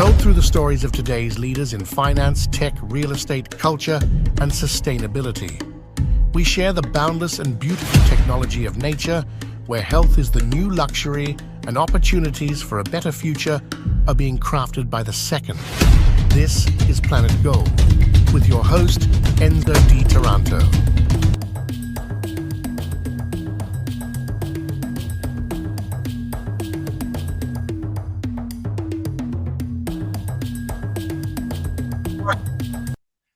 told through the stories of today's leaders in finance, tech, real estate, culture, and sustainability. We share the boundless and beautiful technology of nature, where health is the new luxury and opportunities for a better future are being crafted by the second. This is Planet Go, with your host, Enzo Di Taranto.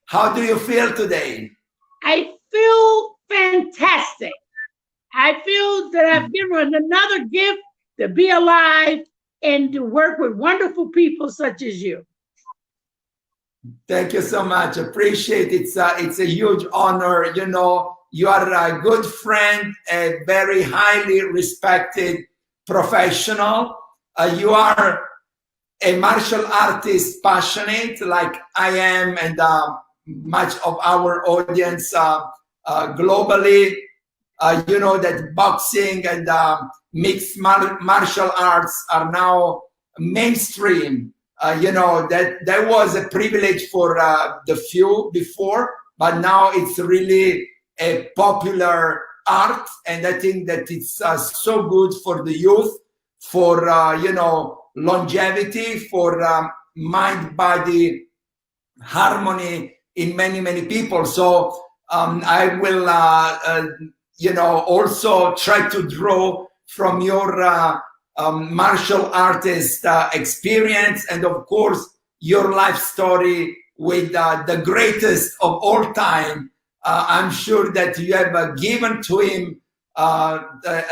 How do you feel today? I feel fantastic. I feel that I've given another gift to be alive and to work with wonderful people such as you. Thank you so much. Appreciate it. It's a huge honor. You know, you are a good friend, a very highly respected professional. You are a martial artist passionate like I am, and much of our audience globally. You know that boxing and mixed martial arts are now mainstream. You know that was a privilege for the few before, but now it's really a popular art, and I think that it's so good for the youth, for you know, longevity, for mind-body harmony in many people. So I will you know, also try to draw from your martial artist experience, and of course your life story with the greatest of all time. I'm sure that you have given to him a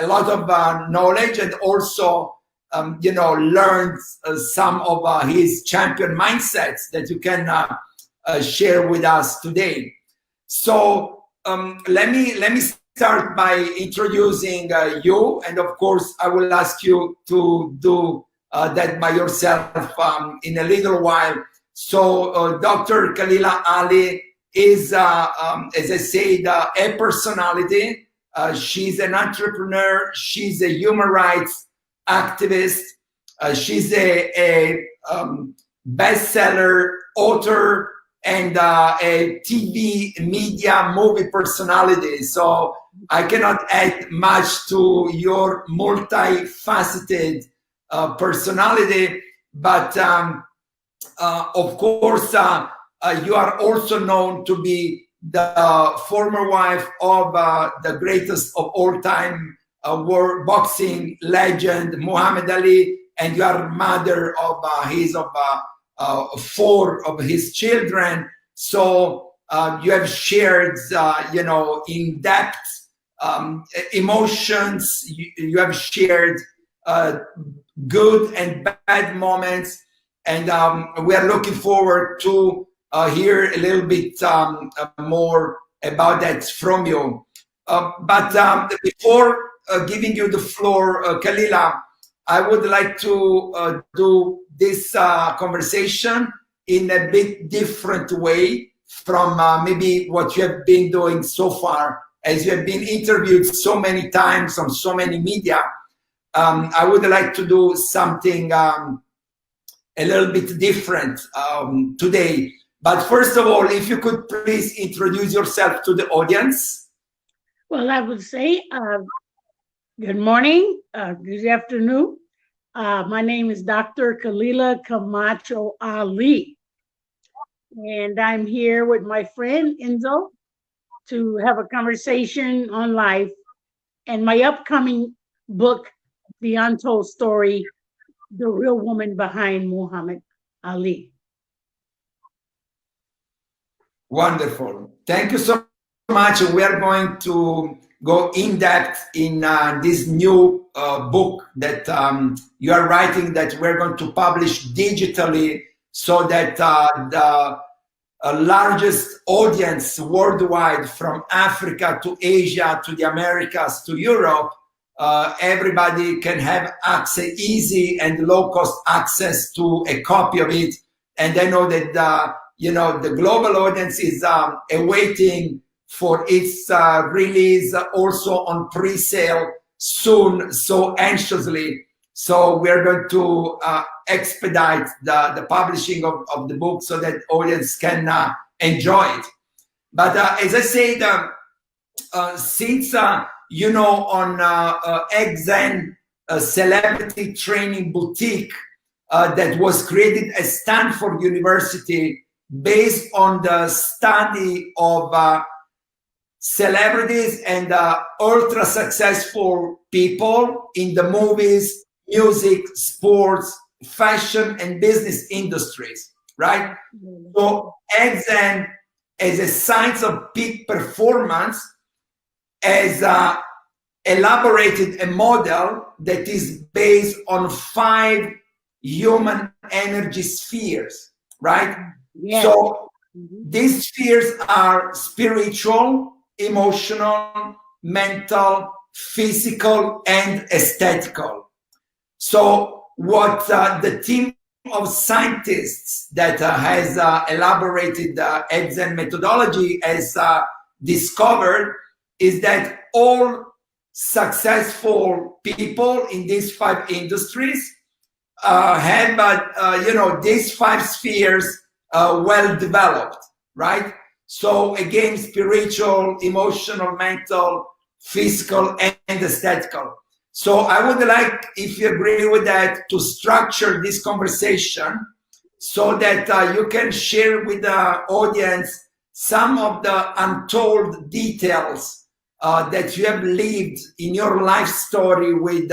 lot of knowledge, and also you know, learned some of his champion mindsets that you can share with us today. So let me start by introducing you, and of course I will ask you to do that by yourself in a little while. So Dr. Khalilah Ali is, as I said, a personality. She's an entrepreneur. She's a human rights activist. She's a bestseller author and a TV, media, movie personality. So I cannot add much to your multifaceted personality, but of course, you are also known to be the former wife of the greatest of all time world boxing legend, Muhammad Ali, and you are mother of four of his children. So you have shared, you know, in depth emotions. You have shared good and bad moments, and we are looking forward to hear a little bit more about that from you. But before giving you the floor, Khalilah, I would like to do this conversation in a bit different way from maybe what you have been doing so far, as you have been interviewed so many times on so many media. I would like to do something a little bit different today. But first of all, if you could please introduce yourself to the audience. Well, I would say good morning, good afternoon. My name is Dr. Khalilah Camacho Ali, and I'm here with my friend Enzo to have a conversation on life and my upcoming book, The Untold Story, The Real Woman Behind Muhammad Ali. Wonderful. Thank you so much. We are going to go in depth in this new book that you are writing, that we're going to publish digitally, so that the largest audience worldwide, from Africa to Asia to the Americas to Europe, everybody can have access, easy and low-cost access to a copy of it. And I know that you know, the global audience is awaiting for its release also on pre-sale soon, so anxiously. So we're going to expedite the publishing of the book so that audience can enjoy it. But as I said, since you know, on XZEN, a celebrity training boutique that was created at Stanford University based on the study of celebrities and ultra successful people in the movies, music, sports, fashion, and business industries, right? So XZEN, as a science of peak performance, has elaborated a model that is based on 5 human energy spheres, right? Yes. So these spheres are spiritual, emotional, mental, physical, and aesthetical. So what the team of scientists that has elaborated the XZEN methodology has discovered is that all successful people in these 5 industries have, you know, these 5 spheres well developed, right? So again, spiritual, emotional, mental, physical, and aesthetical. So I would like, if you agree with that, to structure this conversation so that you can share with the audience some of the untold details that you have lived in your life story with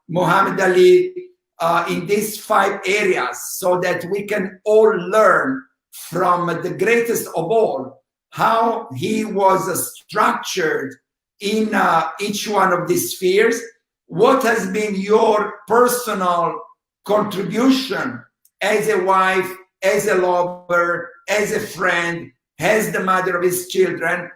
Muhammad Ali in these 5 areas, so that we can all learn from the greatest of all how he was structured in each one of these spheres. What has been your personal contribution as a wife, as a lover, as a friend, as the mother of his children,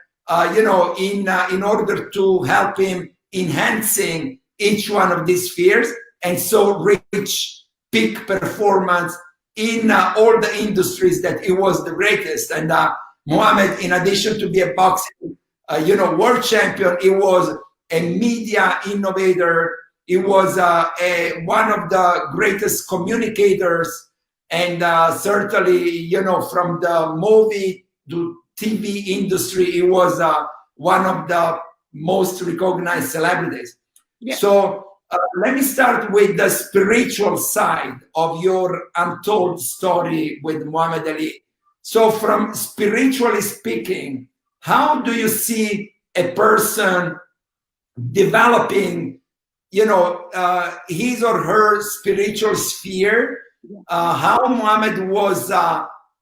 you know, in order to help him enhancing each one of these spheres, and so reach peak performance in all the industries that he was the greatest. And Muhammad, in addition to be a boxing, you know, world champion, he was a media innovator. He was one of the greatest communicators, and certainly, you know, from the movie to TV industry, he was one of the most recognized celebrities. Yeah. So let me start with the spiritual side of your untold story with Muhammad Ali. So from spiritually speaking, how do you see a person developing, you know, his or her spiritual sphere? How Muhammad was,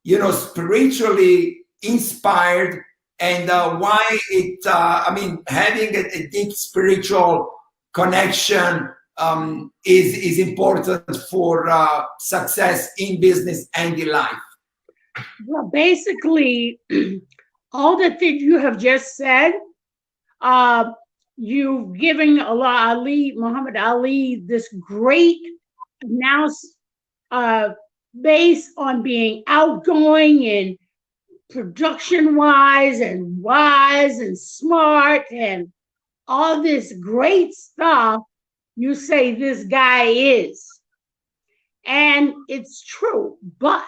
you know, spiritually inspired, and why it, I mean, having a deep spiritual connection is important for success in business and in life. Well, basically, all the things you have just said, you've given Muhammad Ali, this great announcement based on being outgoing and production-wise and smart and all this great stuff. You say this guy is. And it's true. But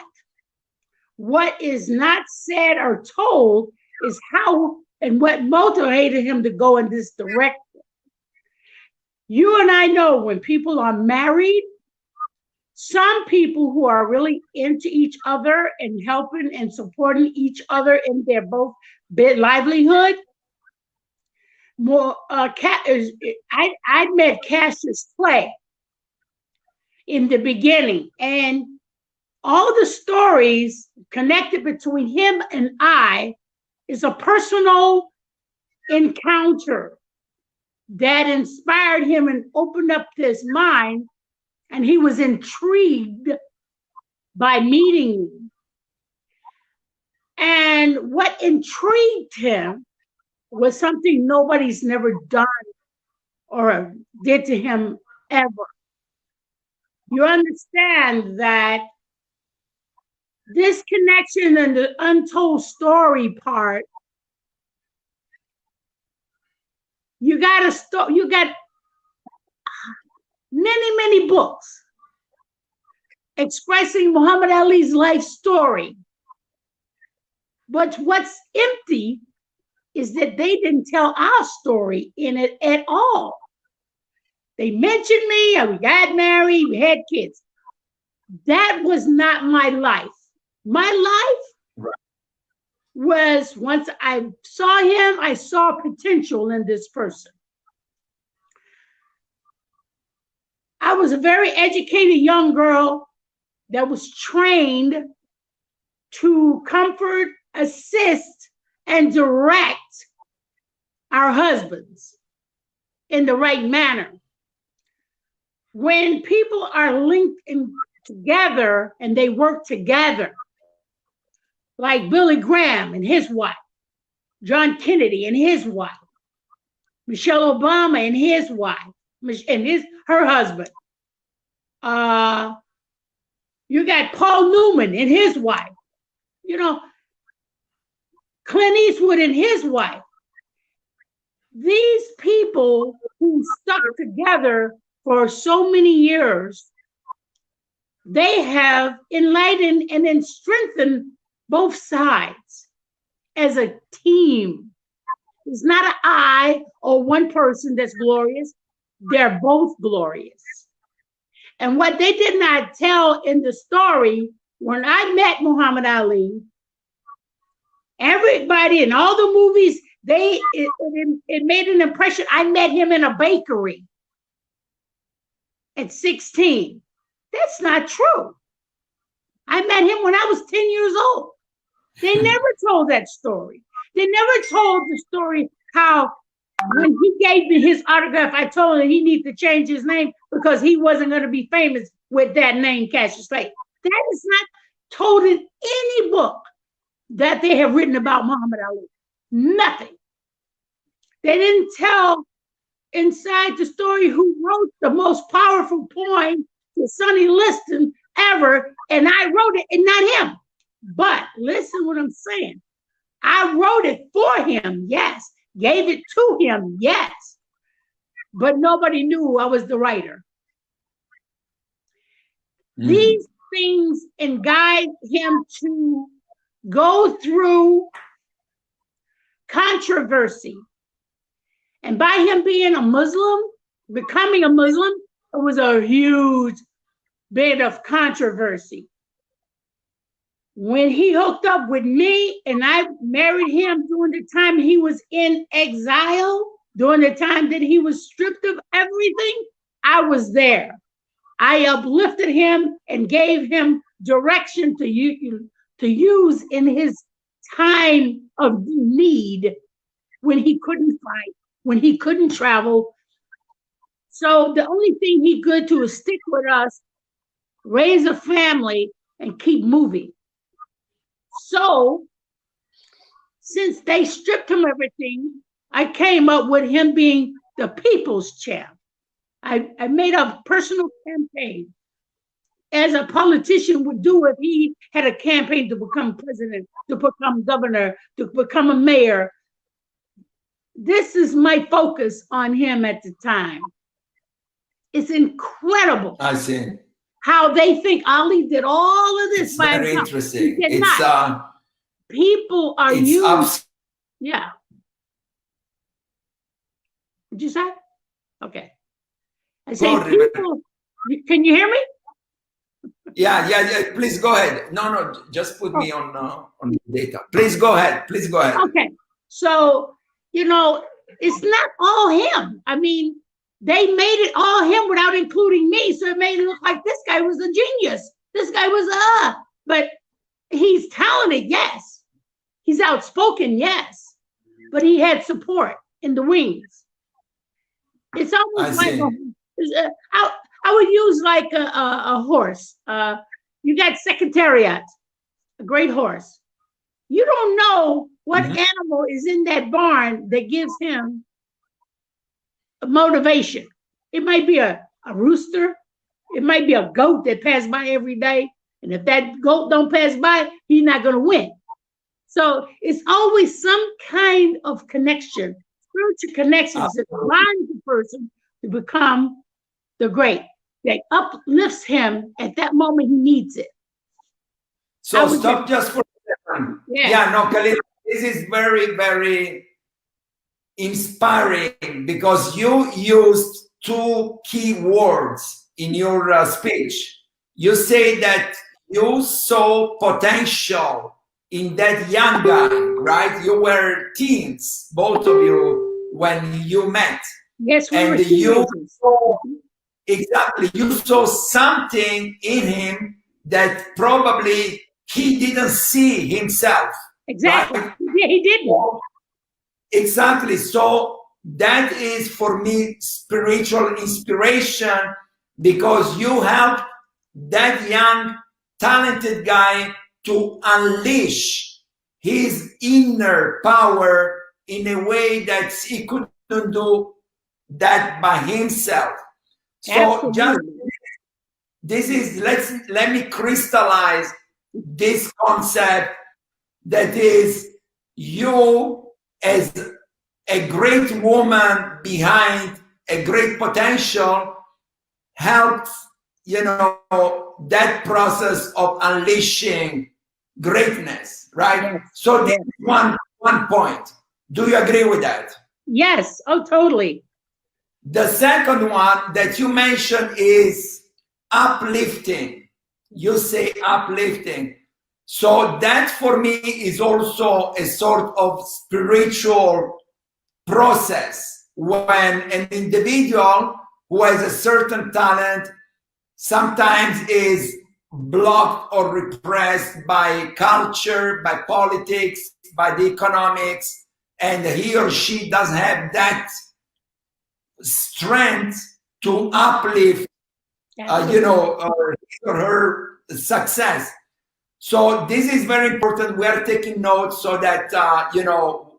what is not said or told is how and what motivated him to go in this direction. You and I know when people are married, some people who are really into each other and helping and supporting each other in their both livelihood. I met Cassius Clay in the beginning, and all the stories connected between him and I is a personal encounter that inspired him and opened up his mind, and he was intrigued by meeting me. And what intrigued him was something nobody's never done or did to him ever. You understand that this connection and the untold story part, many books expressing Muhammad Ali's life story. But what's empty is that they didn't tell our story in it at all. They mentioned me, we got married, we had kids. That was not my life. My life was, once I saw him, I saw potential in this person. I was a very educated young girl that was trained to comfort, assist, and direct our husbands in the right manner. When people are linked in together and they work together, like Billy Graham and his wife, John Kennedy and his wife, Michelle Obama and his wife, and her husband. You got Paul Newman and his wife. You know, Clint Eastwood and his wife. These people who stuck together for so many years, they have enlightened and then strengthened both sides as a team. It's not an I or one person that's glorious. They're both glorious. And what they did not tell in the story, when I met Muhammad Ali, everybody in all the movies, it made an impression. I met him in a bakery at 16. That's not true. I met him when I was 10 years old. They never told that story. They never told the story how when he gave me his autograph, I told him he needed to change his name because he wasn't going to be famous with that name, Cassius Clay. That is not told in any book that they have written about Muhammad Ali. Nothing. They didn't tell inside the story who wrote the most powerful poem to Sonny Liston ever, and I wrote it and not him. But listen what I'm saying. I wrote it for him, yes. Gave it to him, yes. But nobody knew I was the writer. These things guide him to go through controversy. And by him being a Muslim, becoming a Muslim, it was a huge bit of controversy. When he hooked up with me and I married him during the time he was in exile, during the time that he was stripped of everything, I was there. I uplifted him and gave him direction to use in his time of need when he couldn't fight, when he couldn't travel. So the only thing he could do is stick with us, raise a family, and keep moving. So, since they stripped him everything, I came up with him being the people's champ. I made a personal campaign, as a politician would do if he had a campaign to become president, to become governor, to become a mayor. This is my focus on him at the time. It's incredible. I see. How they think Ali did all of this It's by very himself. interesting. He did It's not. People are used. Yeah. Did you say? Okay. I say people. Can you hear me? Yeah. Please go ahead. No. Just put me on data. Please go ahead. Okay. So, it's not all him. I mean, they made it all him without including me. So it made it look like this guy was a genius. This guy was but he's talented, yes. He's outspoken, yes. But he had support in the wings. It's almost like I would use like a horse. You got Secretariat, a great horse. You don't know what animal is in that barn that gives him motivation. It might be a rooster. It might be a goat that passes by every day. And if that goat don't pass by, he's not going to win. So it's always some kind of connection, spiritual connections that binds the person to become the great. that uplifts him at that moment he needs it. So stop just for a second. Yeah, no, Khalilah, this is very, very inspiring because you used two key words in your speech. You say that you saw potential in that young guy, right? You were teens, both of you, when you met. Yes, we were and you teenagers. saw, exactly, you saw something in him that probably he didn't see himself. Exactly. Right? Yeah, he didn't. Exactly. So that is for me spiritual inspiration, because you helped that young talented guy to unleash his inner power in a way that he couldn't do that by himself. So Absolutely. just this is, let me crystallize this concept, that is, you as a great woman behind a great potential helps, that process of unleashing greatness, right? Yes. So this is one point. Do you agree with that? Yes. Oh, totally. The second one that you mentioned is uplifting. You say uplifting. So that for me is also a sort of spiritual process when an individual who has a certain talent sometimes is blocked or repressed by culture, by politics, by the economics, and he or she doesn't have that strength to uplift, his or her success. So this is very important. We are taking notes so that,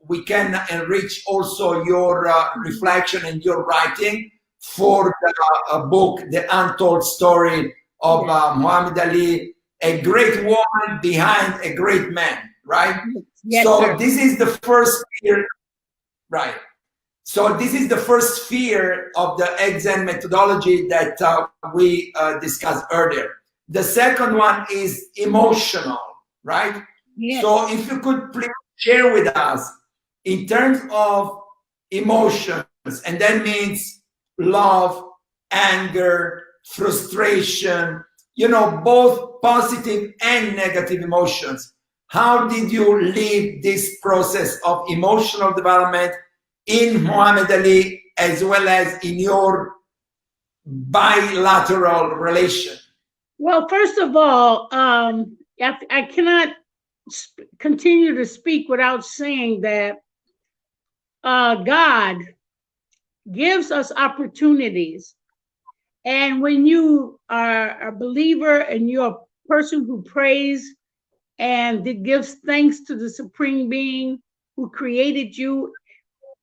we can enrich also your reflection and your writing for the book, The Untold Story of Muhammad Ali, a great woman behind a great man, right? Yes, so sir. This is the first sphere, right? So this is the first sphere of the XZEN methodology that we discussed earlier. The second one is emotional, right? Yes. So if you could please share with us in terms of emotions, and that means love, anger, frustration, both positive and negative emotions. How did you live this process of emotional development in Muhammad Ali, as well as in your bilateral relation? Well, first of all, I cannot continue to speak without saying that God gives us opportunities. And when you are a believer and you're a person who prays and that gives thanks to the Supreme Being who created you,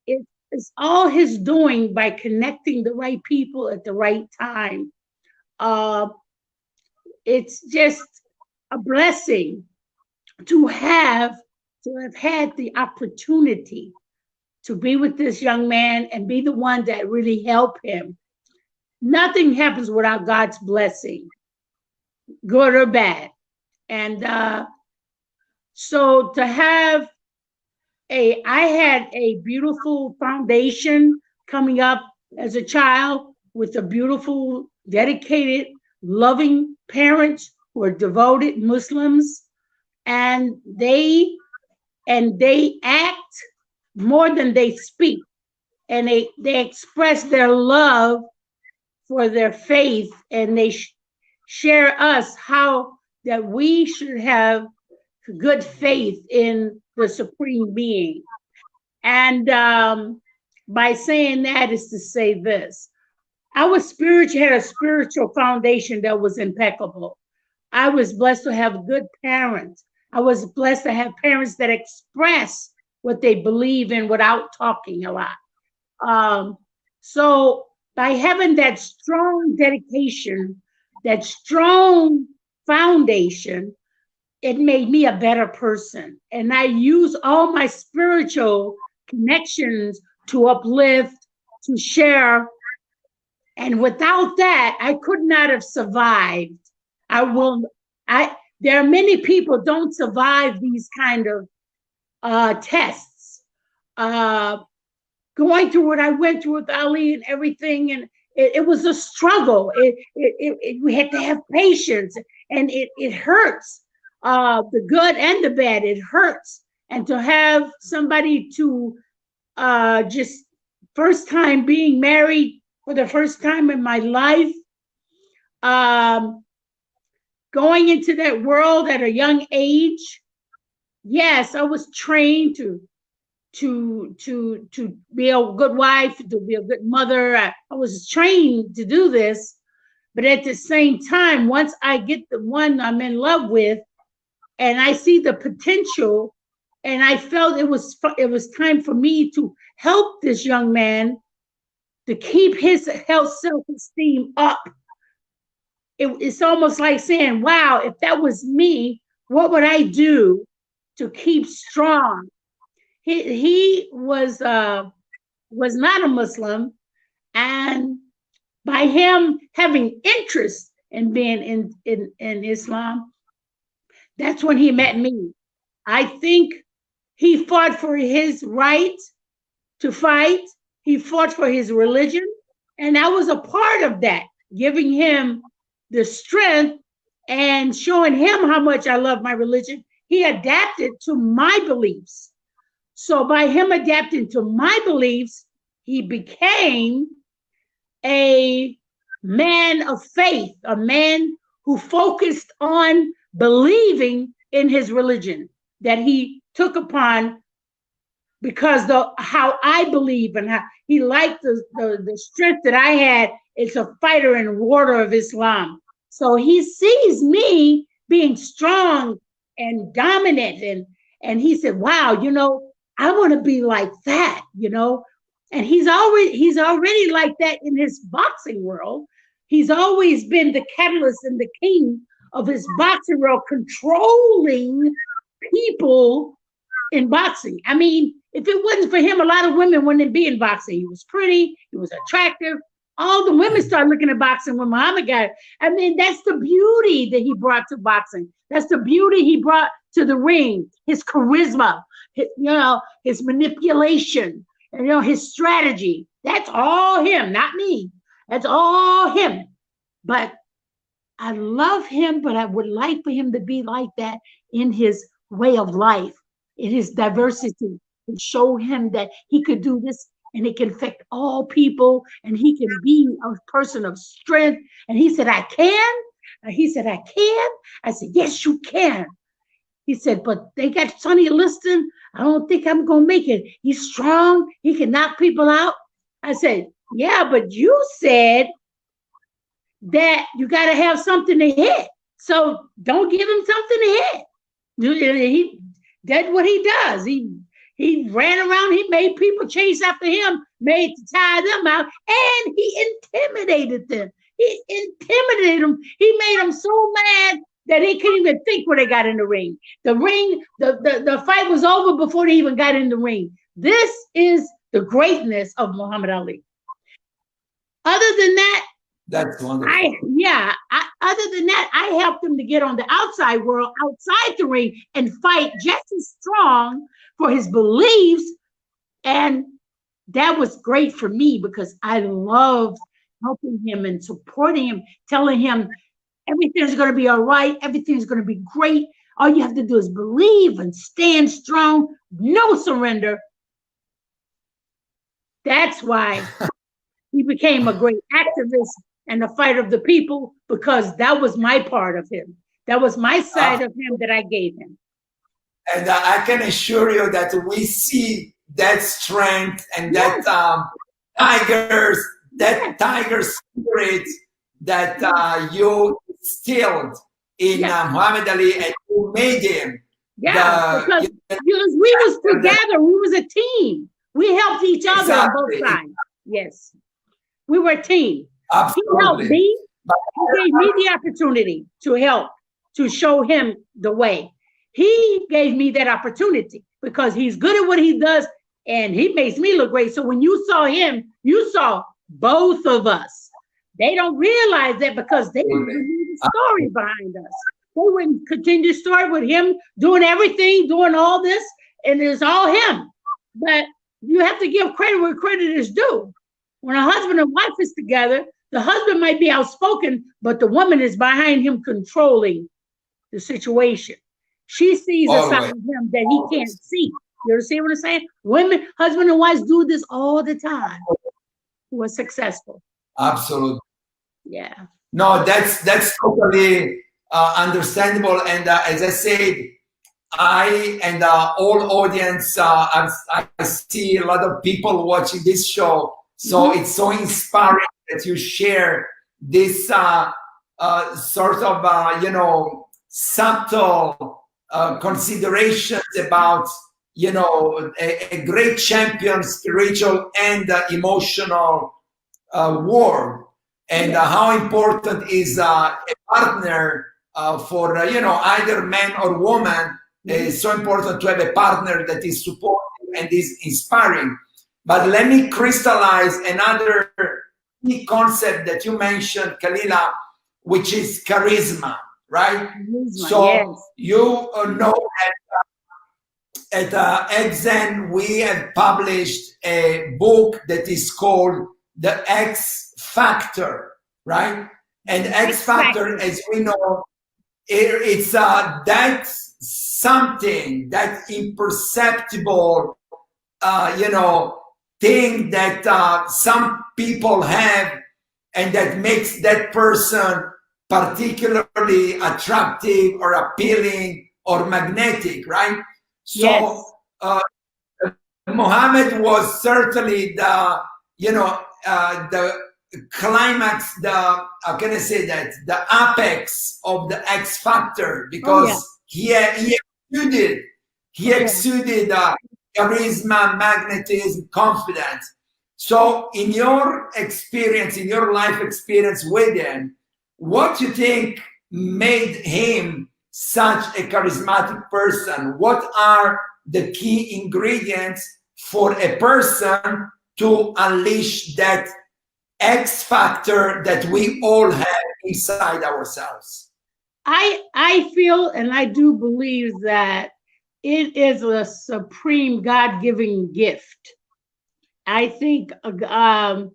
it's all his doing by connecting the right people at the right time. It's just a blessing to have had the opportunity to be with this young man and be the one that really helped him. Nothing happens without God's blessing, good or bad. And so to have I had a beautiful foundation coming up as a child with a beautiful, dedicated, loving parents who are devoted Muslims, and they act more than they speak, and they express their love for their faith, and they share us how that we should have good faith in the Supreme Being. And by saying that is to say this: our spiritual had a spiritual foundation that was impeccable. I was blessed to have good parents. I was blessed to have parents that express what they believe in without talking a lot. So by having that strong dedication, that strong foundation, it made me a better person. And I use all my spiritual connections to uplift, to share, And without that, I could not have survived. There are many people don't survive these kind of tests. Going through what I went through with Ali and everything, and it was a struggle. We had to have patience, and it hurts. The good and the bad, it hurts. And to have somebody to just first time being married for the first time in my life, going into that world at a young age. Yes, I was trained to be a good wife, to be a good mother. I was trained to do this, but at the same time, once I get the one I'm in love with, and I see the potential, and I felt it was time for me to help this young man to keep his health, self-esteem up. It's almost like saying, wow, if that was me, what would I do to keep strong? He was not a Muslim, and by him having interest in being in Islam, that's when he met me. I think he fought for his right to fight. He fought for his religion, and I was a part of that, giving him the strength and showing him how much I love my religion. He adapted to my beliefs. So by him adapting to my beliefs, he became a man of faith, a man who focused on believing in his religion that he took upon, because how I believe and how he liked the strength that I had. It's a fighter and warrior of Islam. So he sees me being strong and dominant, and he said, wow, I want to be like that, and he's already like that in his boxing world. He's always been the catalyst and the king of his boxing world, controlling people in boxing. I mean, if it wasn't for him, a lot of women wouldn't be in boxing. He was pretty, he was attractive. All the women started looking at boxing when Muhammad got it. I mean, that's the beauty that he brought to boxing. That's the beauty he brought to the ring. His charisma, his manipulation, and his strategy. That's all him, not me. That's all him. But I love him, but I would like for him to be like that in his way of life, in his diversity, and show him that he could do this and it can affect all people, and he can be a person of strength. And he said, I can. And he said, I can. I said, yes, you can. He said, but they got Sonny Liston. I don't think I'm going to make it. He's strong. He can knock people out. I said, yeah, but you said that you got to have something to hit. So don't give him something to hit. That's what he does. He ran around, he made people chase after him, made to tire them out, and he intimidated them. He intimidated them. He made them so mad that they couldn't even think when they got in the ring. The fight was over before they even got in the ring. This is the greatness of Muhammad Ali. Other than that, that's wonderful. Other than that, I helped him to get on the outside world, outside the ring, and fight just as strong for his beliefs. And that was great for me because I loved helping him and supporting him, telling him everything's going to be all right. Everything's going to be great. All you have to do is believe and stand strong. No surrender. That's why he became a great activist and a fighter of the people, because that was my part of him. That was my side of him that I gave him. And I can assure you that we see that strength and that tiger spirit that you instilled in Muhammad Ali, and you made him. Yeah, because we was together. We was a team. We helped each other on both sides. Yes, we were a team. Absolutely. He helped me. He gave me the opportunity to help, to show him the way. He gave me that opportunity because he's good at what he does, and he makes me look great. So when you saw him, you saw both of us. They don't realize that because they believe the story behind us. They wouldn't continue the story with him doing everything, doing all this, and it's all him. But you have to give credit where credit is due. When a husband and wife is together, the husband might be outspoken, but the woman is behind him controlling the situation. She sees a side of him that he can't see. You understand what I'm saying? Women, husband and wives do this all the time who are successful. Absolutely. Yeah. No, that's totally understandable. And as I said, I and all audience, I see a lot of people watching this show. So it's so inspiring that you share this sort of, you know, subtle considerations about, you know, a great champion, spiritual and emotional world, and how important is a partner for, you know, either man or woman. It's so important to have a partner that is supportive and is inspiring. But let me crystallize another key concept that you mentioned, Khalilah, which is charisma, right? So you know at XZEN, we have published a book that is called The X Factor, right? And X Factor, as we know, it's that something, that imperceptible, you know, thing that some people have, and that makes that person particularly attractive or appealing or magnetic, right? So Muhammad was certainly the, you know, the climax, the, how can I say that, the apex of the X Factor, because he exuded charisma, magnetism, confidence. So in your experience, in your life experience with him, what do you think made him such a charismatic person? What are the key ingredients for a person to unleash that X factor that we all have inside ourselves? I feel, and I do believe, that it is a supreme God-given gift. I think the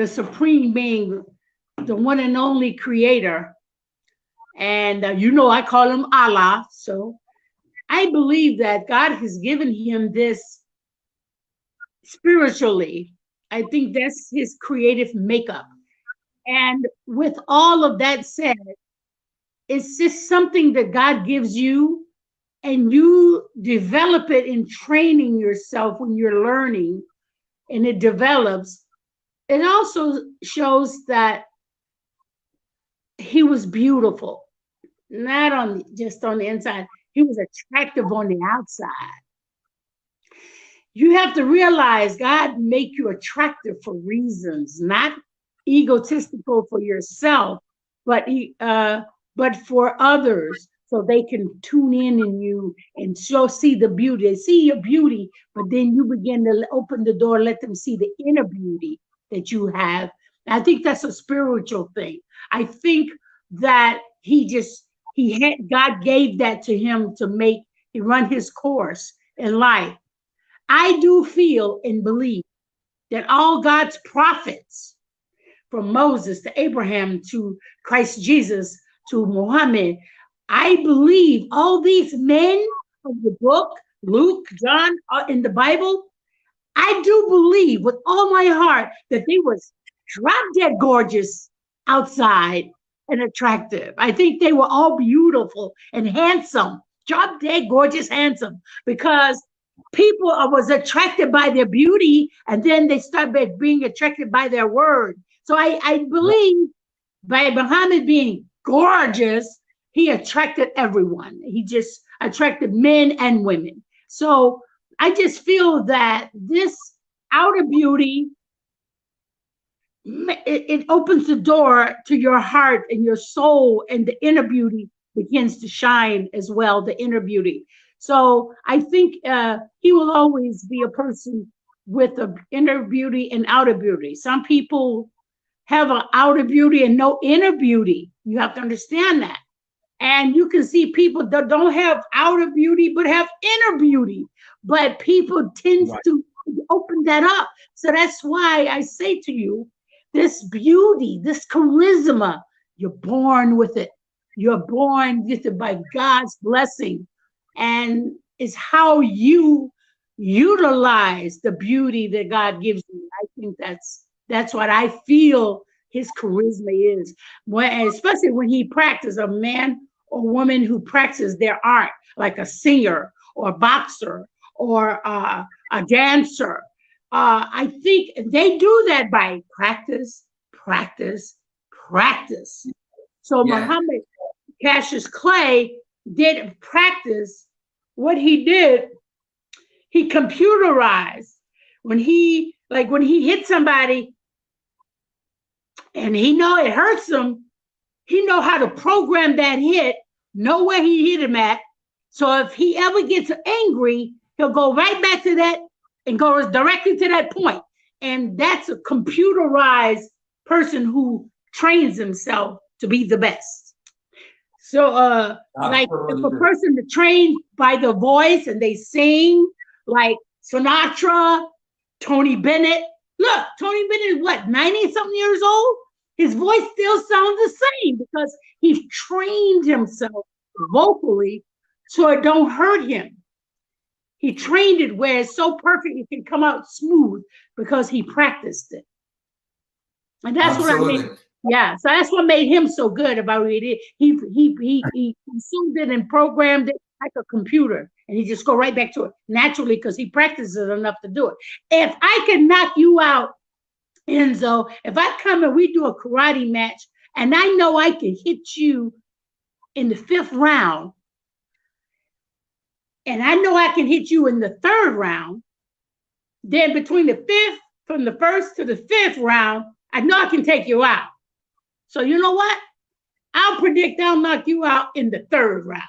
supreme being, the one and only creator, and you know, I call him Allah. So I believe that God has given him this spiritually. I think that's his creative makeup. And with all of that said, it's just something that God gives you, and you develop it in training yourself when you're learning, and it develops. It also shows that he was beautiful, not on just on the inside. He was attractive on the outside. You have to realize God make you attractive for reasons, not egotistical for yourself, but for others, so they can tune in you and see the beauty. They see your beauty, but then you begin to open the door, let them see the inner beauty that you have. I think that's a spiritual thing. I think that God gave that to him to run his course in life. I do feel and believe that all God's prophets, from Moses to Abraham to Christ Jesus to Muhammad, I believe all these men of the book, Luke, John, in the Bible, I do believe with all my heart that they was drop dead gorgeous outside and attractive. I think they were all beautiful and handsome, drop dead gorgeous, handsome, because people was attracted by their beauty, and then they started being attracted by their word. So I believe by Muhammad being gorgeous, he attracted everyone. He just attracted men and women. So I just feel that this outer beauty, it opens the door to your heart and your soul, and the inner beauty begins to shine as well, the inner beauty. So I think he will always be a person with an inner beauty and outer beauty. Some people have an outer beauty and no inner beauty. You have to understand that. And you can see people that don't have outer beauty but have inner beauty. But people tend to open that up. So that's why I say to you, this beauty, this charisma, you're born with it. You're born with it by God's blessing. And it's how you utilize the beauty that God gives you. I think that's what I feel his charisma is. Especially when he practices, a man or woman who practices their art, like a singer or a boxer or a dancer. I think they do that by practice, practice, practice. So Muhammad Cassius Clay did practice. What he did, he computerized. When he hit somebody and he know it hurts him, he know how to program that hit, know where he hit him at. So if he ever gets angry, he'll go right back to that and goes directly to that point. And that's a computerized person who trains himself to be the best. So like if a person is trained by the voice and they sing like Sinatra, Tony Bennett. Look, Tony Bennett is what, 90-something years old? His voice still sounds the same because he trained himself vocally so it don't hurt him. He trained it where it's so perfect it can come out smooth because he practiced it. And that's what I mean. Yeah, so that's what made him so good about what he did. He consumed it and programmed it like a computer, and he just go right back to it naturally because he practices it enough to do it. If I can knock you out, Enzo, if I come and we do a karate match and I know I can hit you in the 5th round, and I know I can hit you in the 3rd round, then between the 5th, from the 1st to the 5th round, I know I can take you out. So you know what? I'll predict I'll knock you out in the 3rd round.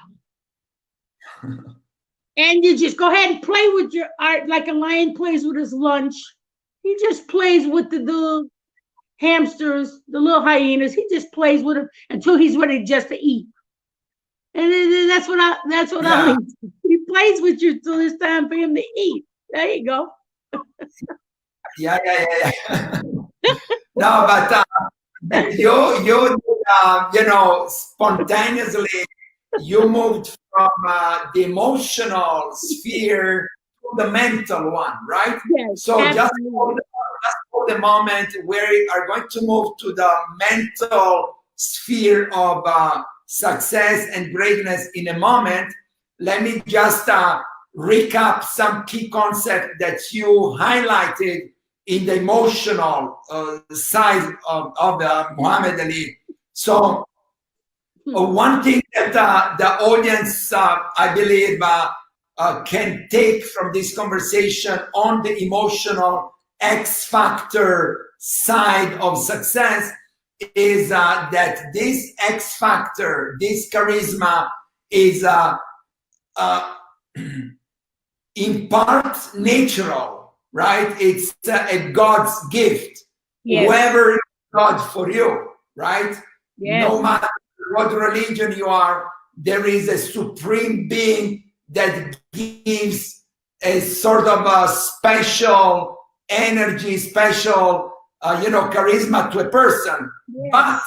And you just go ahead and play with your art like a lion plays with his lunch. He just plays with the little hamsters, the little hyenas. He just plays with them until he's ready just to eat. And that's what I mean. He plays with you till it's time for him to eat. There you go. Yeah. No, but you spontaneously you moved from the emotional sphere to the mental one, right? Yes, so absolutely. just for the moment, we are going to move to the mental sphere of success and greatness in a moment. Let me just recap some key concepts that you highlighted in the emotional side of Muhammad Ali. So one thing that the audience, I believe, can take from this conversation on the emotional X factor side of success is that this X factor, this charisma is in part natural, right? It's a God's gift. Yes. Whoever is God for you, right? Yes. No matter what religion you are, there is a supreme being that gives a sort of a special energy, special, charisma to a person. Yes. But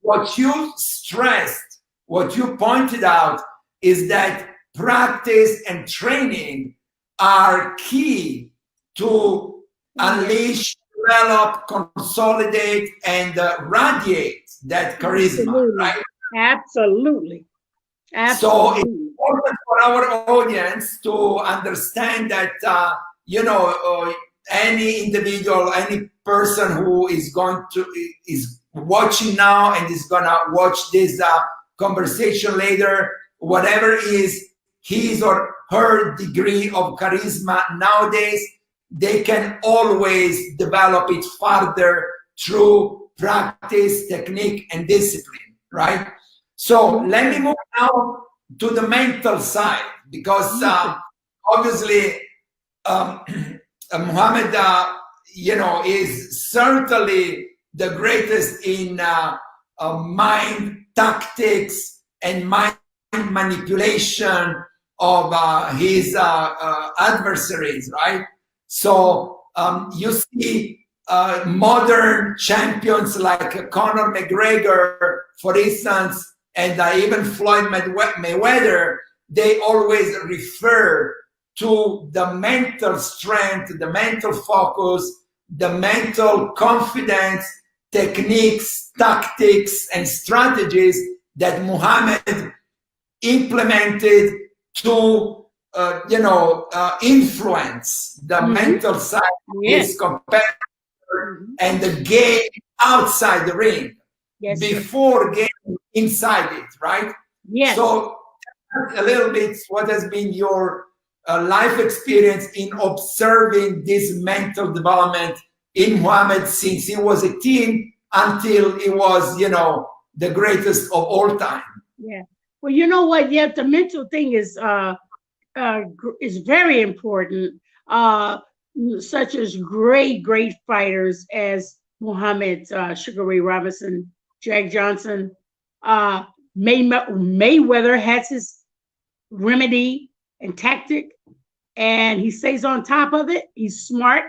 what you stressed, what you pointed out is that practice and training are key to unleash, develop, consolidate, and radiate that charisma, Absolutely. right? Absolutely. So it's important for our audience to understand that, any individual, any person who is watching now and is gonna watch this conversation later, whatever is his or her degree of charisma nowadays, they can always develop it further through practice, technique, and discipline, right? So let me move now to the mental side, because obviously Muhammad, is certainly the greatest in mind tactics and mind manipulation of his adversaries, right? So you see modern champions like Conor McGregor, for instance, and even Floyd Mayweather, they always refer to the mental strength, the mental focus, the mental confidence, techniques, tactics, and strategies that Muhammad implemented to, influence the mental side of his competitor and the game outside the ring before getting inside it, right? Yes. So a little bit what has been your life experience in observing this mental development in Muhammad since he was a teen until he was, the greatest of all time. Yeah. Well, you know what? Yeah, the mental thing is very important. Such as great fighters as Muhammad, Sugar Ray Robinson, Jack Johnson, Mayweather has his remedy and tactic, and he stays on top of it. He's smart.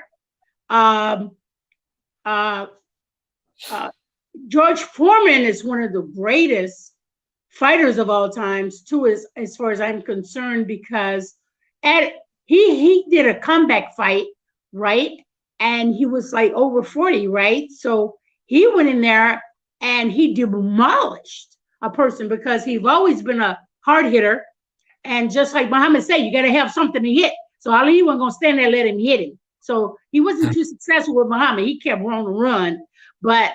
George Foreman is one of the greatest fighters of all times, too, as far as I'm concerned, because he did a comeback fight, right? And he was like over 40, right? So he went in there and he demolished a person because he's always been a hard hitter. And just like Muhammad said, you got to have something to hit. So Ali wasn't going to stand there and let him hit him. So he wasn't too successful with Muhammad. He kept on the run. But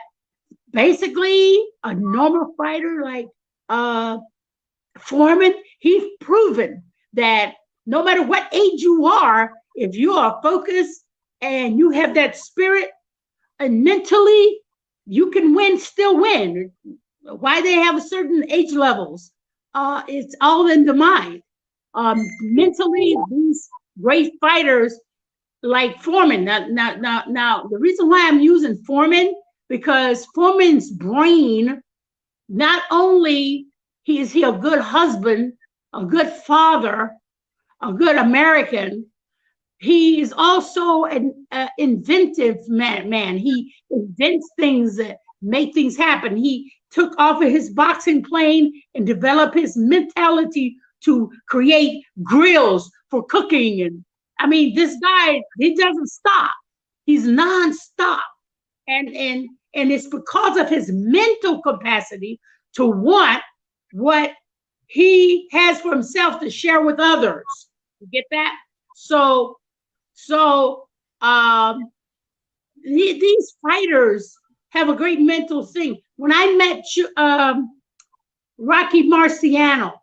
basically, a normal fighter like Foreman, he's proven that no matter what age you are, if you are focused and you have that spirit and mentally, you can still win. Why they have certain age levels? It's all in the mind. Mentally, these great fighters like Foreman. Now, the reason why I'm using Foreman, because Foreman's brain, not only is he a good husband, a good father, a good American, he is also an inventive man. He invents things that make things happen. He took off of his boxing plane and developed his mentality to create grills for cooking. And I mean, this guy, he doesn't stop. He's nonstop. And it's because of his mental capacity to want what he has for himself to share with others. You get that? So these fighters have a great mental thing. When I met Rocky Marciano,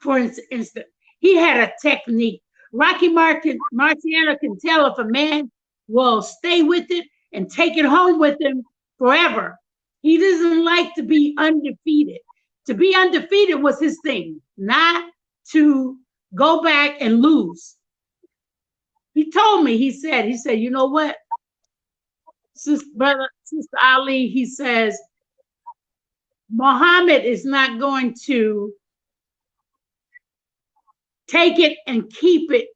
for instance, he had a technique. Rocky Marciano can tell if a man will stay with it and take it home with him forever. He doesn't like to be undefeated. To be undefeated was his thing, not to go back and lose. He told me, he said, you know what, Sister Ali, he says, Muhammad is not going to take it and keep it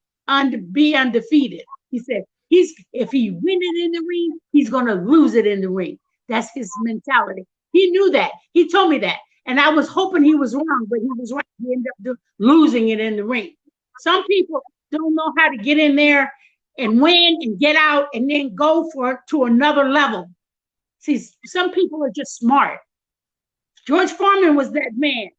be undefeated. He said, if he win it in the ring, he's going to lose it in the ring. That's his mentality. He knew that. He told me that. And I was hoping he was wrong, but he was right. He ended up losing it in the ring. Some people don't know how to get in there and win and get out and then go to another level. See, some people are just smart. George Foreman was that man.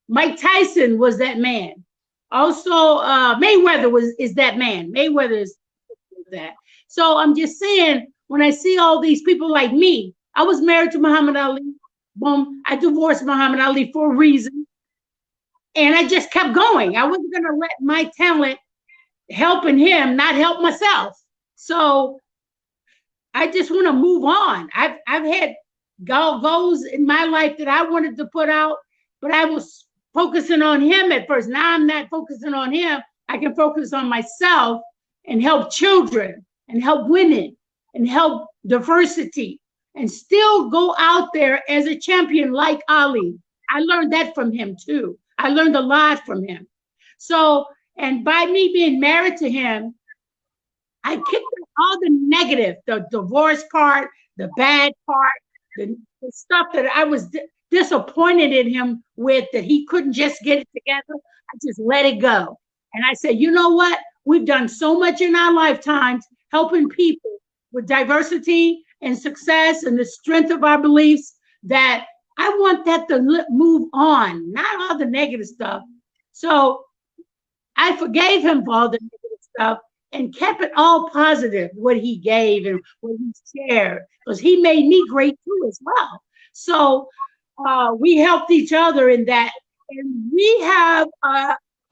Mike Tyson was that man. Also, Mayweather is that man. Mayweather is that. So I'm just saying, when I see all these people like me, I was married to Muhammad Ali. Boom, I divorced Muhammad Ali for a reason. And I just kept going. I wasn't going to let my talent helping him not help myself. So I just want to move on. I've had goals in my life that I wanted to put out, but I was focusing on him at first. Now I'm not focusing on him. I can focus on myself and help children and help women and help diversity, and still go out there as a champion like Ali. I learned that from him too. I learned a lot from him. So, and by me being married to him, I kicked out all the negative, the divorce part, the bad part, the stuff that I was disappointed in him with, that he couldn't just get it together. I just let it go. And I said, you know what? We've done so much in our lifetimes helping people with diversity and success and the strength of our beliefs, that I want that to move on, not all the negative stuff. So I forgave him for all the negative stuff and kept it all positive, what he gave and what he shared, because he made me great too as well. So we helped each other in that. And we have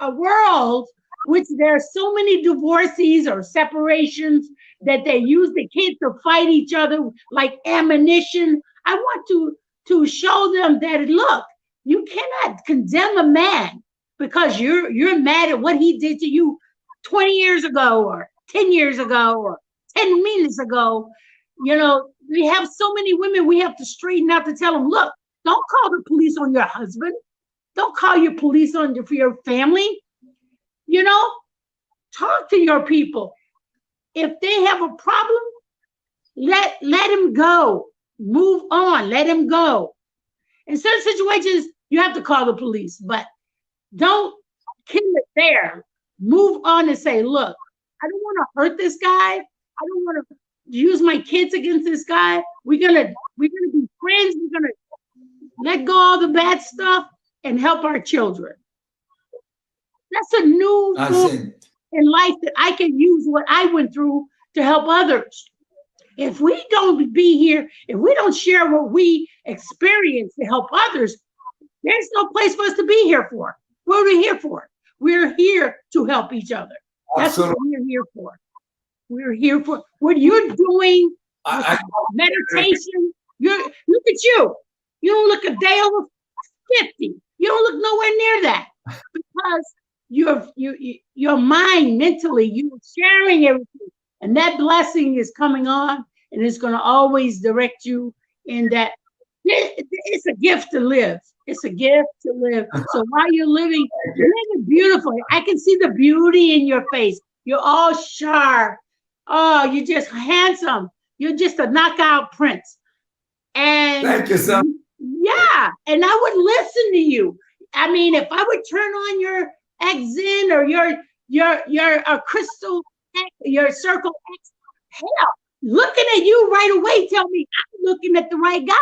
a world which there are so many divorces or separations that they use the kids to fight each other like ammunition. I want to show them that, look, you cannot condemn a man because you're mad at what he did to you 20 years ago or 10 years ago or 10 minutes ago. You know, we have so many women we have to straighten out to tell them, look, don't call the police on your husband. Don't call your police on for your family. You know, talk to your people. If they have a problem, let him go. Move on. Let him go. In certain situations, you have to call the police, but don't kill it there. Move on and say, look, I don't want to hurt this guy. I don't want to use my kids against this guy. We're gonna be friends. We're gonna let go all the bad stuff and help our children. That's a new in life that I can use what I went through to help others. If we don't be here, if we don't share what we experience to help others, there's no place for us to be here for. What are we here for? We're here to help each other. That's what we're here for. We're here for what you're doing. Meditation. Look at you. You don't look a day over 50. You don't look nowhere near that, because your mind mentally, you're sharing everything, and that blessing is coming on, and it's going to always direct you in that. It's a gift to live. It's a gift to live. So while you're living beautifully, I can see the beauty in your face. You're all sharp. Oh, you're just handsome. You're just a knockout prince. And thank you, son. Yeah, and I would listen to you. I mean, if I would turn on your XZEN or your crystal X, your circle X, hell, looking at you right away, tell me I'm looking at the right guy.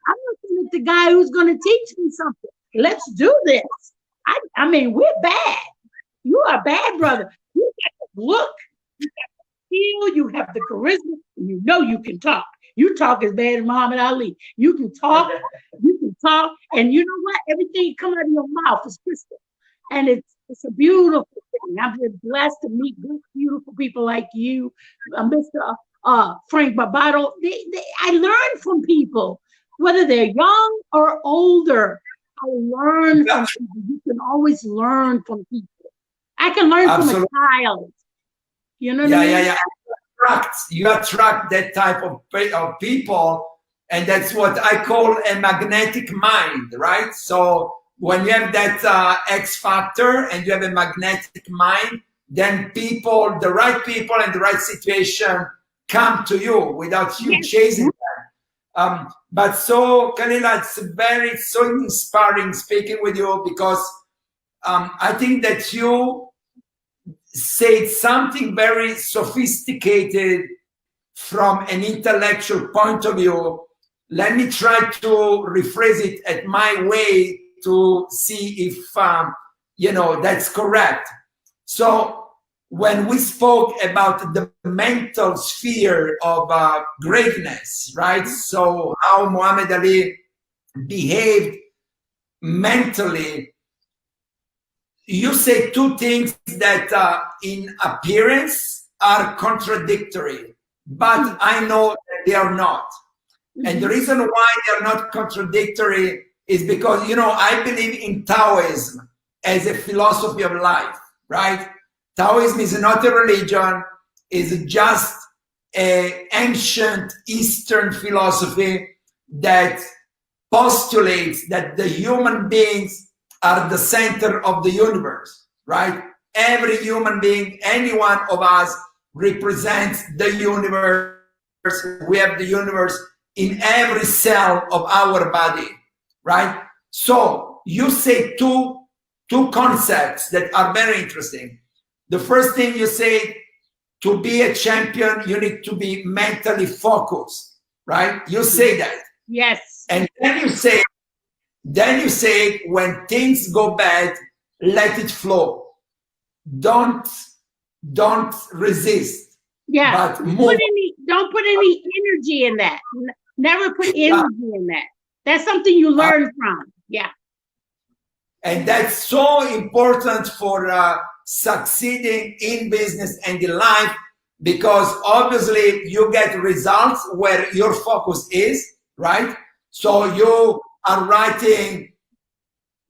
I'm looking at the guy who's going to teach me something. Let's do this. I mean, we're bad. You are bad, brother. You got the look, you got the feel, you have the charisma, and you know you can talk. You talk as bad as Muhammad Ali. You can talk, and you know what? Everything come out of your mouth is crystal. And it's a beautiful thing. I'm just blessed to meet good, beautiful people like you, Mr. Frank Barbato. I learn from people, whether they're young or older. I learn from people. You can always learn from people. I can learn from a child. You know what I mean? Yeah. You attract that type of people, and that's what I call a magnetic mind, right? So when you have that X factor and you have a magnetic mind, then the right people and the right situation come to you without you chasing them. But so, Khalilah, it's so inspiring speaking with you, because I think that you said something very sophisticated from an intellectual point of view. Let me try to rephrase it at my way to see if that's correct. So when we spoke about the mental sphere of greatness, right? So how Muhammad Ali behaved mentally, you say two things that in appearance are contradictory, but I know that they are not. And the reason why they are not contradictory is because, I believe in Taoism as a philosophy of life, right? Taoism is not a religion, it's just an ancient Eastern philosophy that postulates that the human beings are the center of the universe, right? Every human being, any one of us represents the universe. We have the universe in every cell of our body, right? So you say two concepts that are very interesting. The first thing you say, to be a champion, you need to be mentally focused, right? You say that. Yes. And then you say, when things go bad, let it flow. Don't resist. Yeah. But move. Don't put any energy in that. Never put energy in that. That's something you learn from. Yeah. And that's so important for succeeding in business and in life, because obviously you get results where your focus is, right? So you are writing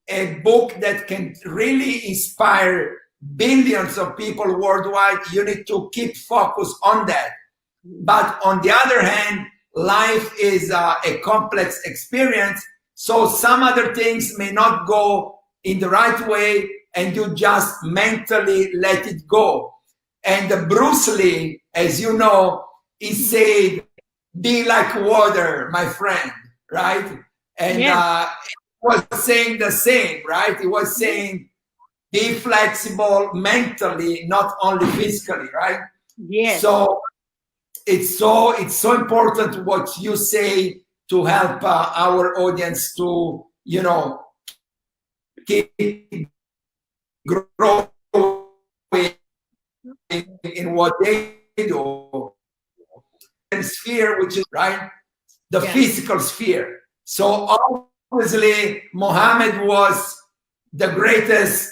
a book that can really inspire billions of people worldwide. You need to keep focus on that. But on the other hand, life is a complex experience. So some other things may not go in the right way, and you just mentally let it go. And Bruce Lee, as you know, he said, be like water, my friend, right? And he was saying the same, right? He was saying, be flexible mentally, not only physically, right? Yes. So it's so important what you say to help our audience to, keep growing in what they do. And sphere, which is right, the physical sphere. So obviously, Muhammad was the greatest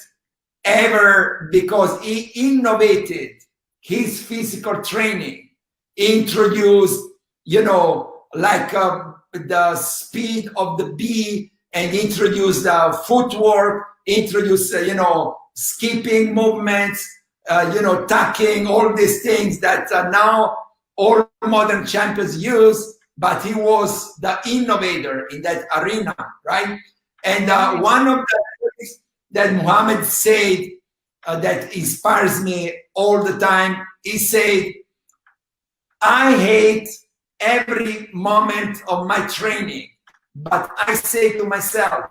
ever because he innovated his physical training, introduced, like the speed of the bee, and introduced the footwork, introduced, skipping movements, tucking, all these things that now all modern champions use, but he was the innovator in that arena, right? And one of the things that Muhammad said that inspires me all the time, he said, I hate every moment of my training, but I say to myself,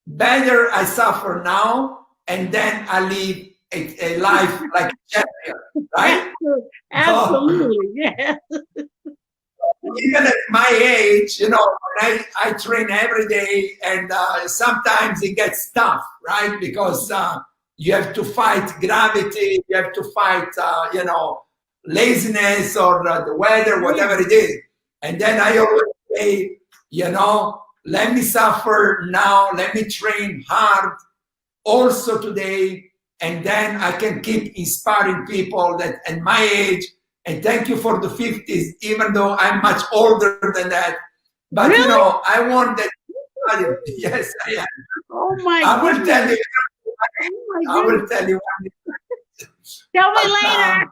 better I suffer now and then I live a life like a champion, right? Absolutely, yeah. Even at my age, I train every day, and sometimes it gets tough, right? Because you have to fight gravity, you have to fight, laziness or the weather, whatever it is. And then I always say, let me suffer now, let me train hard also today, and then I can keep inspiring people that at my age. And thank you for the 50s, even though I'm much older than that. But really? I want that. Yes, I am. Oh my I will tell you. I will tell you. Tell me later.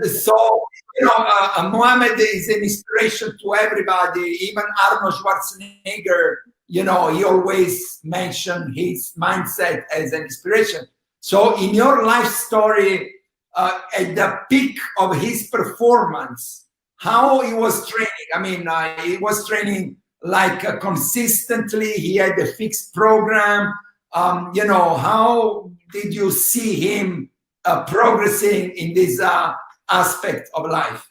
So Muhammad is an inspiration to everybody. Even Arnold Schwarzenegger, he always mentioned his mindset as an inspiration. So in your life story, at the peak of his performance, how he was training? I mean, he was training like consistently. He had a fixed program. How did you see him progressing in this aspect of life?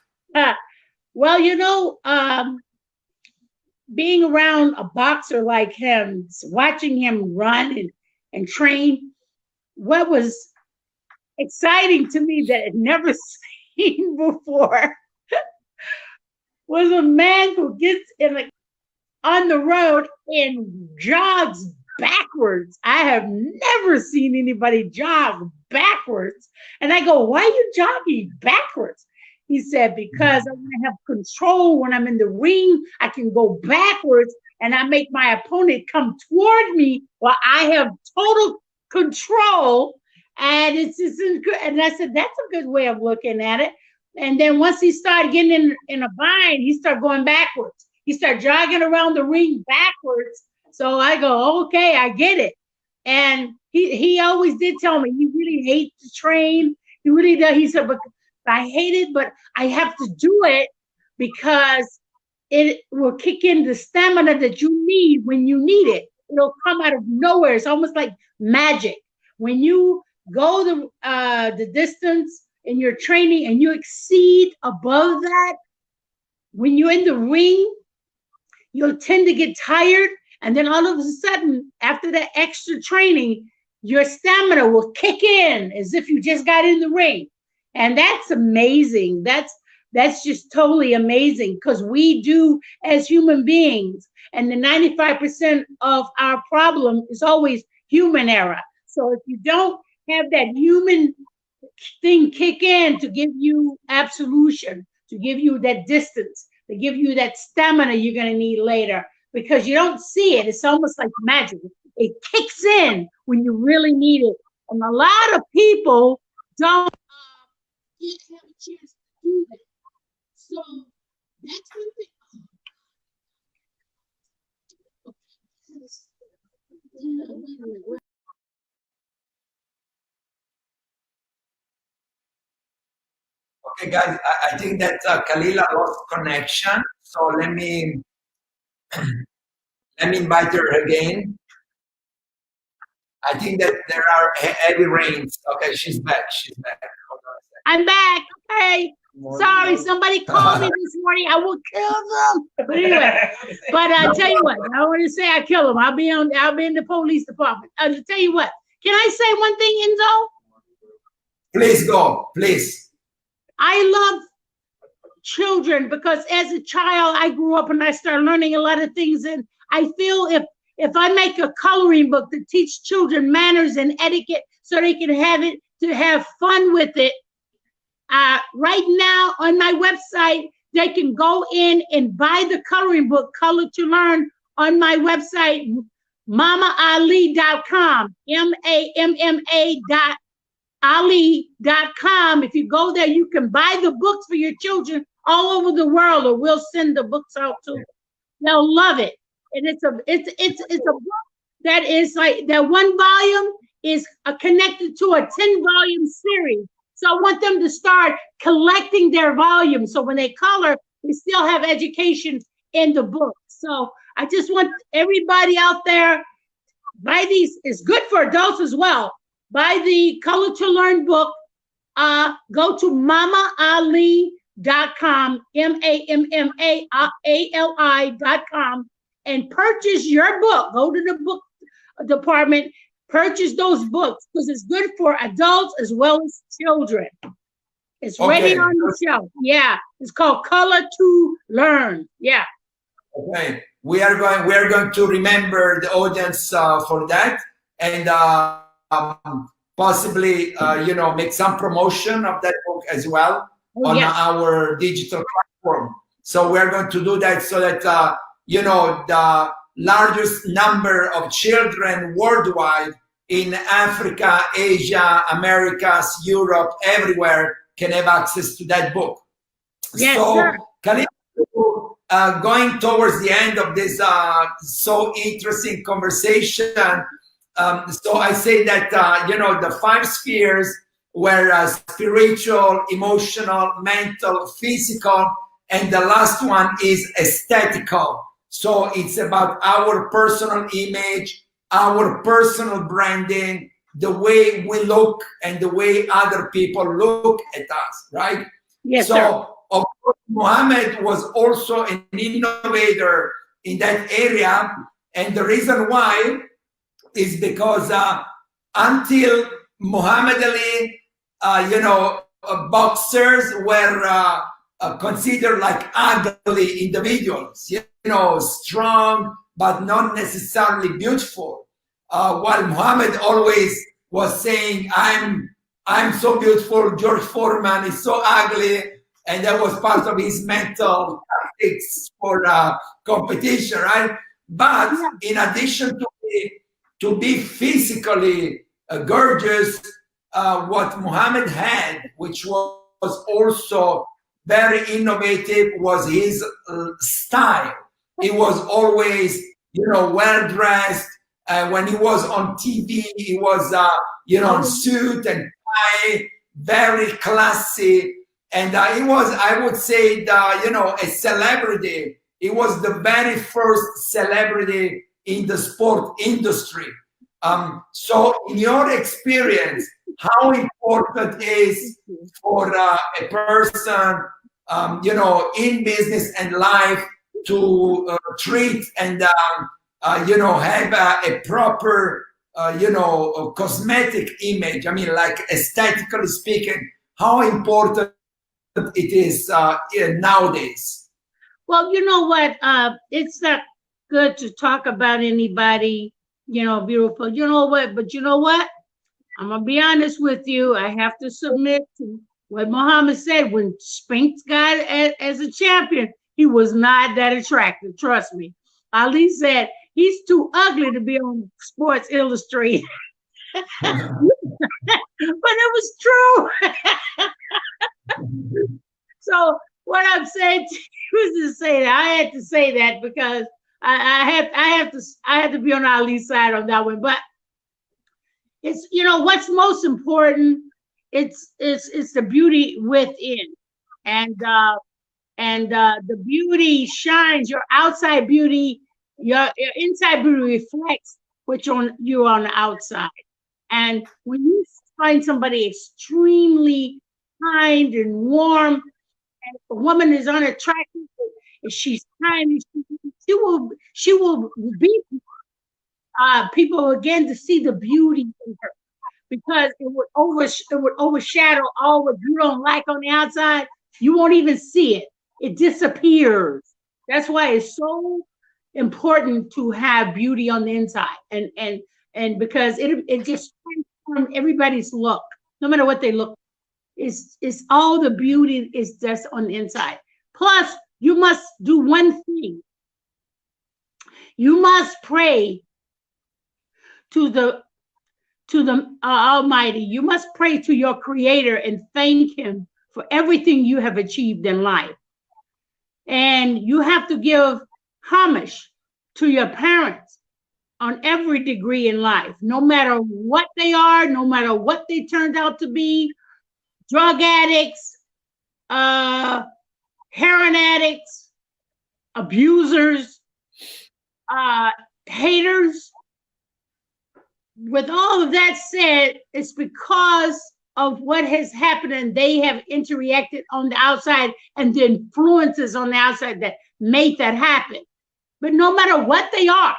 Well, being around a boxer like him, watching him run and train, what was exciting to me that I'd never seen before was a man who gets on the road and jogs backwards. I have never seen anybody jog backwards. And I go, why are you jogging backwards? He said, because I want to have control when I'm in the ring. I can go backwards and I make my opponent come toward me while I have total control, And it's just, and I said, that's a good way of looking at it. And then once he started getting in a bind, he started going backwards. He started jogging around the ring backwards. So I go, okay, I get it. And he always did tell me he really hates to train. He really does. He said, but I hate it, but I have to do it because it will kick in the stamina that you need when you need it. It'll come out of nowhere. It's almost like magic. When you go the distance in your training and you exceed above that, when you're in the ring, you'll tend to get tired. And then all of a sudden, after that extra training, your stamina will kick in as if you just got in the ring. And that's amazing. That's just totally amazing, because we do as human beings, and the 95% of our problem is always human error. So if you don't have that human thing kick in to give you absolution, to give you that distance, to give you that stamina you're going to need later, because you don't see it. It's almost like magic. It kicks in when you really need it. And a lot of people don't have a chance to do that. So that's one thing. Okay, guys, I think that Khalilah lost connection. So let me invite her again. I think that there are heavy rains. Okay, she's back. She's back. Hold on a second. I'm back. Okay. Sorry, somebody called me this morning. I will kill them. But anyway, but I'll tell you what, I don't want to say I kill them. I'll be in the police department. I'll tell you what. Can I say one thing, Enzo? Please go, please. I love children because as a child, I grew up and I started learning a lot of things. And I feel if I make a coloring book to teach children manners and etiquette so they can have fun with it, right now on my website, they can go in and buy the coloring book, Color to Learn, on my website, mamaali.com, MAMMA.ali.com. If you go there, you can buy the books for your children all over the world, or we'll send the books out to them. They'll love it. And it's a book that is like, that one volume is connected to a 10-volume series. So I want them to start collecting their volumes. So when they color, they still have education in the book. So I just want everybody out there, buy these. It's good for adults as well. Buy the Color to Learn book. Go to mamaali.com, MAMMAALI.com, and purchase your book. Go to the book department. Purchase those books because it's good for adults as well as children. It's ready on the shelf. Yeah, it's called Color to Learn. Yeah. Okay, we are going to remember the audience for that, and possibly make some promotion of that book as well on our digital platform. So we're going to do that so that the largest number of children worldwide in Africa, Asia, Americas, Europe, everywhere can have access to that book. Yes, so, sir. Khalilah, going towards the end of this so interesting conversation, so I say that, the 5 spheres were spiritual, emotional, mental, physical, and the last one is aesthetical. So it's about our personal image, our personal branding, the way we look and the way other people look at us, right? Yes, so, sir. Of course, Muhammad was also an innovator in that area. And the reason why is because until Muhammad Ali, boxers were considered like ugly individuals, strong, but not necessarily beautiful. While Muhammad always was saying, I'm so beautiful, George Foreman is so ugly, and that was part of his mental tactics for competition, right? But in addition to be physically gorgeous, what Muhammad had, which was also very innovative, was his style. He was always, well dressed. When he was on TV, he was, suit and tie, very classy. And he was, I would say, a celebrity. He was the very first celebrity in the sport industry. So in your experience, how important is for a person, in business and life to treat and, have a proper, cosmetic image? I mean, like aesthetically speaking, how important it is nowadays? Well, you know what? It's not good to talk about anybody, beautiful. You know what? But you know what? I'm going to be honest with you. I have to submit to what Muhammad said. When Spinks got as a champion, he was not that attractive. Trust me. Ali said he's too ugly to be on Sports Illustrated. But it was true. So what I'm saying to you is to say that I had to say that because I had to be on Ali's side on that one. But it's, what's most important. It's the beauty within, and the beauty shines. Your outside beauty, your inside beauty reflects what you're on the outside. And when you find somebody extremely kind and warm, and if a woman is unattractive, if she's kind, she will beat people again to see the beauty in her, because it would overshadow all what you don't like on the outside. You won't even see it. It disappears. That's why it's so important to have beauty on the inside, and because it just transforms everybody's look, no matter what they look. It's all the beauty is just on the inside. Plus, you must do one thing. You must pray to the Almighty. You must pray to your Creator and thank Him for everything you have achieved in life. And you have to give homage to your parents on every degree in life, no matter what they are, no matter what they turned out to be. Drug addicts, heroin addicts, abusers, haters. With all of that said, it's because of what has happened and they have interacted on the outside and the influences on the outside that made that happen. But no matter what they are,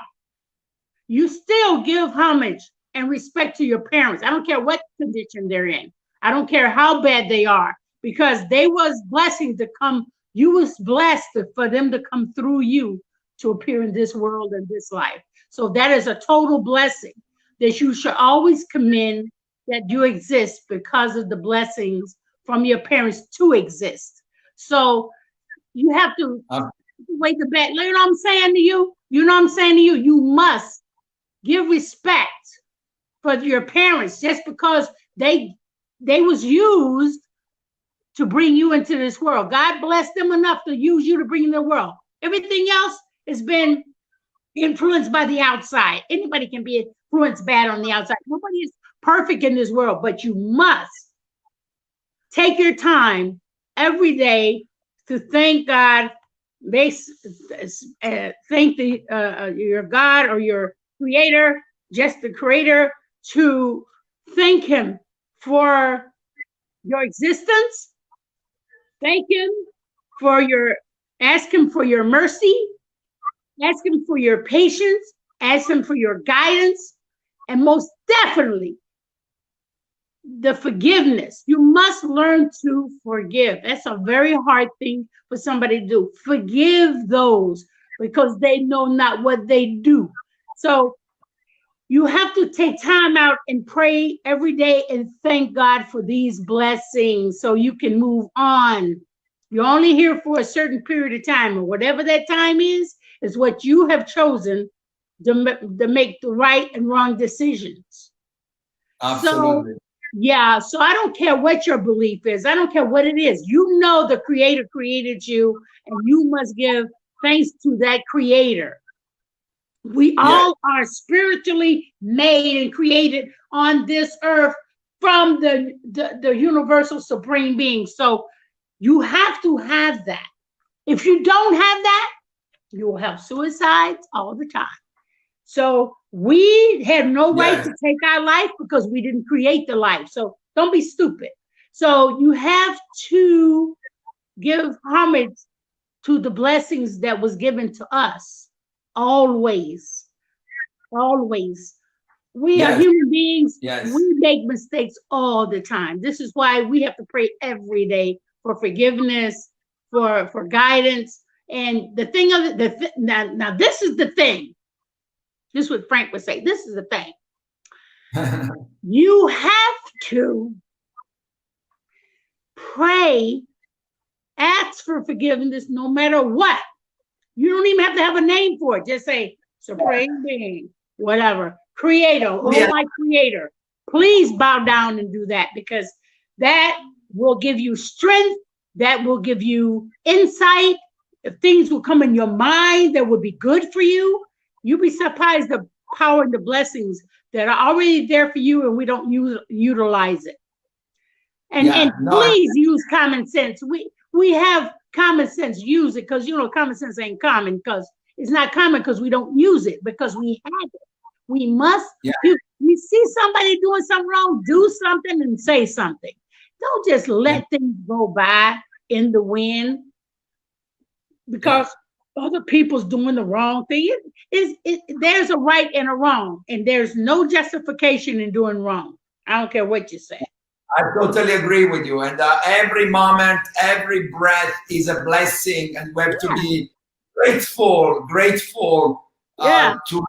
you still give homage and respect to your parents. I don't care what condition they're in. I don't care how bad they are, because they was blessing to come. You was blessed for them to come through you to appear in this world and this life. So that is a total blessing that you should always commend, that you exist because of the blessings from your parents to exist. So you have to wait the bet. You know what I'm saying to you? You must give respect for your parents just because they was used to bring you into this world. God blessed them enough to use you to bring in the world. Everything else has been influenced by the outside. Anybody can be influenced bad on the outside. Nobody is perfect in this world, but you must take your time every day to thank God. Thank your God or your Creator, just the Creator, to thank Him for your existence. Thank Him for ask Him for your mercy, ask Him for your patience, ask Him for your guidance, and most definitely the forgiveness. You must learn to forgive. That's a very hard thing for somebody to do. Forgive those because they know not what they do. So you have to take time out and pray every day and thank God for these blessings so you can move on. You're only here for a certain period of time, and whatever that time is what you have chosen to make the right and wrong decisions. Absolutely. Yeah, so I don't care what your belief is. I don't care what it is. You know the creator created you, and you must give thanks to that creator. We all are spiritually made and created on this earth from the universal supreme being. So you have to have that. If you don't have that, you will have suicides all the time. So we have no right to take our life because we didn't create the life. So don't be stupid. So you have to give homage to the blessings that was given to us. Always. Always. We are human beings. We make mistakes all the time. This is why we have to pray every day for forgiveness, for guidance. And the thing of it, now this is the thing. This is what Frank would say. This is the thing. You have to pray, ask for forgiveness no matter what. You don't even have to have a name for it. Just say, Supreme Being, whatever, Creator, oh my Creator. Please bow down and do that, because that will give you strength. That will give you insight. If things will come in your mind that will be good for you, you'll be surprised the power and the blessings that are already there for you, and we don't utilize it. And please use common sense. We have common sense. Use it, because common sense ain't common, because it's not common because we don't use it, because we have it. We must. You see somebody doing something wrong, do something and say something. Don't just let things go by in the wind because other people's doing the wrong thing. There's a right and a wrong, and there's no justification in doing wrong. I don't care what you say. I totally agree with you. And every moment, every breath is a blessing, and we have to be grateful to,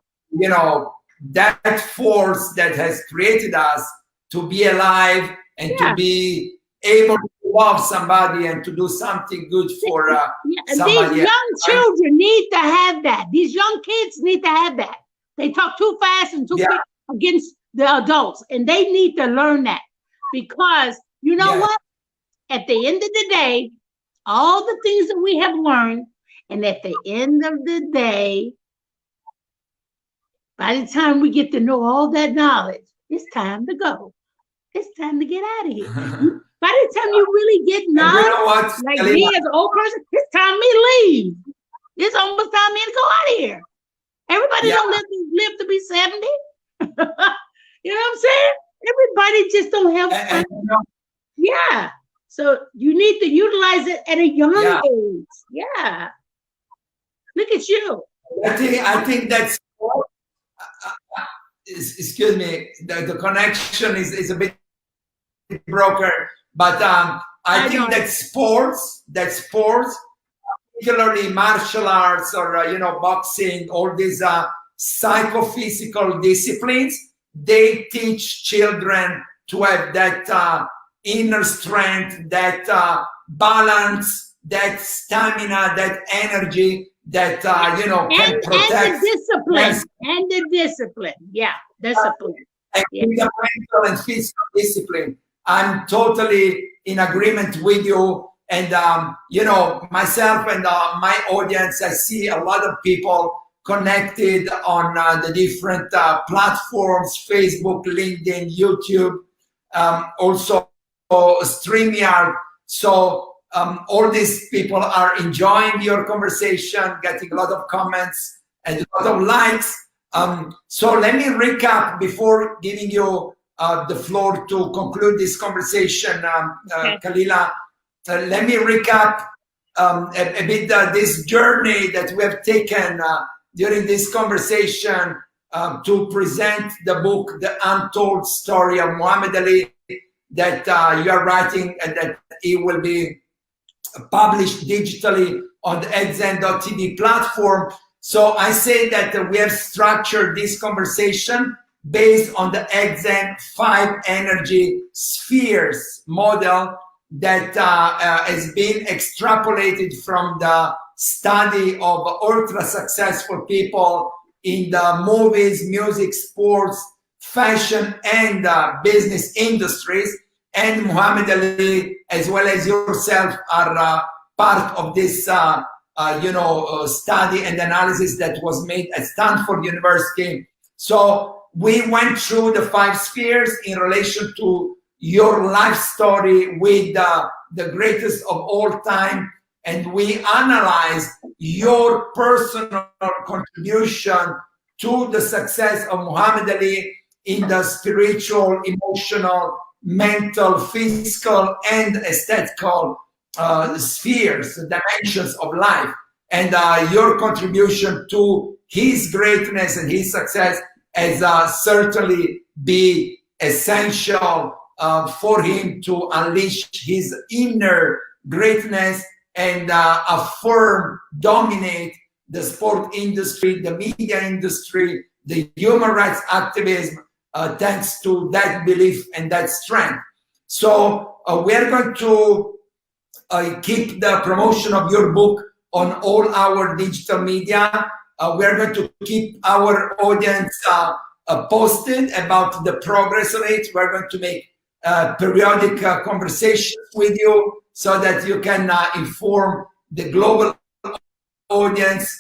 that force that has created us to be alive and to be able to love somebody and to do something good for somebody. These young children need to have that. These young kids need to have that. They talk too fast and too quick against the adults, and they need to learn that, because you know what? At the end of the day, all the things that we have learned, and at the end of the day, by the time we get to know all that knowledge, it's time to go. It's time to get out of here. By the time you really get knowledge, like me as an old person, it's time me to leave. It's almost time me to go out of here. Everybody don't live to be 70. You know what I'm saying? Everybody just don't have fun. So you need to utilize it at a young age. Yeah. Look at you. I think that's excuse me, the connection is a bit broken, but I think that sports, particularly martial arts or boxing, all these psychophysical disciplines, they teach children to have that inner strength, that balance, that stamina, that energy that can protect. And the discipline. And the discipline. Yeah, discipline. And the mental and physical discipline. I'm totally in agreement with you. And, myself and my audience, I see a lot of people connected on the different platforms, Facebook, LinkedIn, YouTube, also StreamYard. So all these people are enjoying your conversation, getting a lot of comments and a lot of likes. So let me recap before giving you the floor to conclude this conversation, Khalilah. Let me recap a bit this journey that we have taken during this conversation to present the book, The Untold Story of Muhammad Ali, that you are writing, and that it will be published digitally on the XZEN.tv platform. So I say that we have structured this conversation based on the XZEN 5 energy spheres model that has been extrapolated from the study of ultra successful people in the movies, music, sports, fashion and business industries. And Muhammad Ali, as well as yourself, are part of this study and analysis that was made at Stanford University. So we went through the 5 spheres in relation to your life story with the greatest of all time. And we analyzed your personal contribution to the success of Muhammad Ali in the spiritual, emotional, mental, physical, and aesthetical spheres, dimensions of life. And your contribution to his greatness and his success has certainly been essential for him to unleash his inner greatness and affirm, dominate the sport industry, the media industry, the human rights activism, thanks to that belief and that strength. So we're going to keep the promotion of your book on all our digital media. We're going to keep our audience posted about the progress of it. We're going to make periodic conversations with you so that you can inform the global audience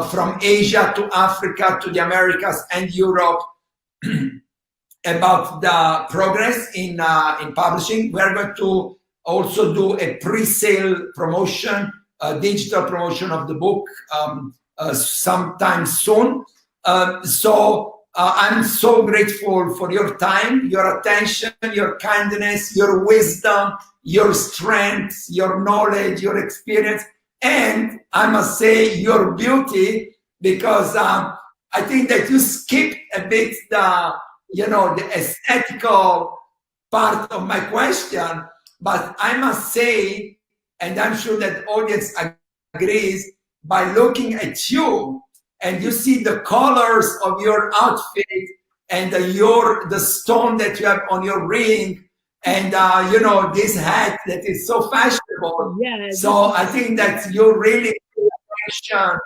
from Asia to Africa to the Americas and Europe about the progress in publishing. We're going to also do a pre-sale promotion, digital promotion of the book sometime soon. So I'm so grateful for your time, your attention, your kindness, your wisdom, your strength, your knowledge, your experience, and I must say your beauty, because I think that you skipped a bit the aesthetical part of my question, but I must say, and I'm sure that audience agrees, by looking at you and you see the colors of your outfit and the stone that you have on your ring, and this hat that is so fashionable. Yeah, so I think that you really pay attention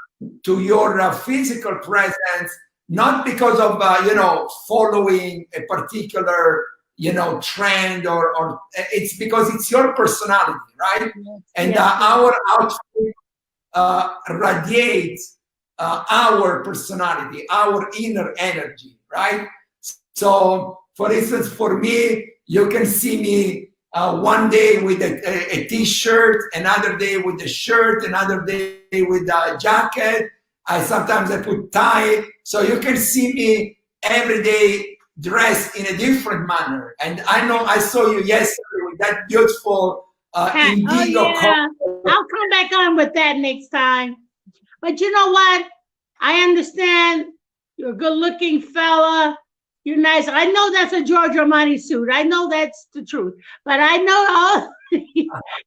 to your physical presence, not because of following a particular trend, or it's because it's your personality, right? And our outfit radiates our personality, our inner energy, right? So, for instance, for me, you can see me one day with a t-shirt, another day with a shirt, another day with a jacket. Sometimes I put tie. So you can see me every day dressed in a different manner. And I know I saw you yesterday with that beautiful indigo color. I'll come back on with that next time. But you know what? I understand you're a good-looking fella. You're nice. I know that's a Giorgio Armani suit. I know that's the truth. But I know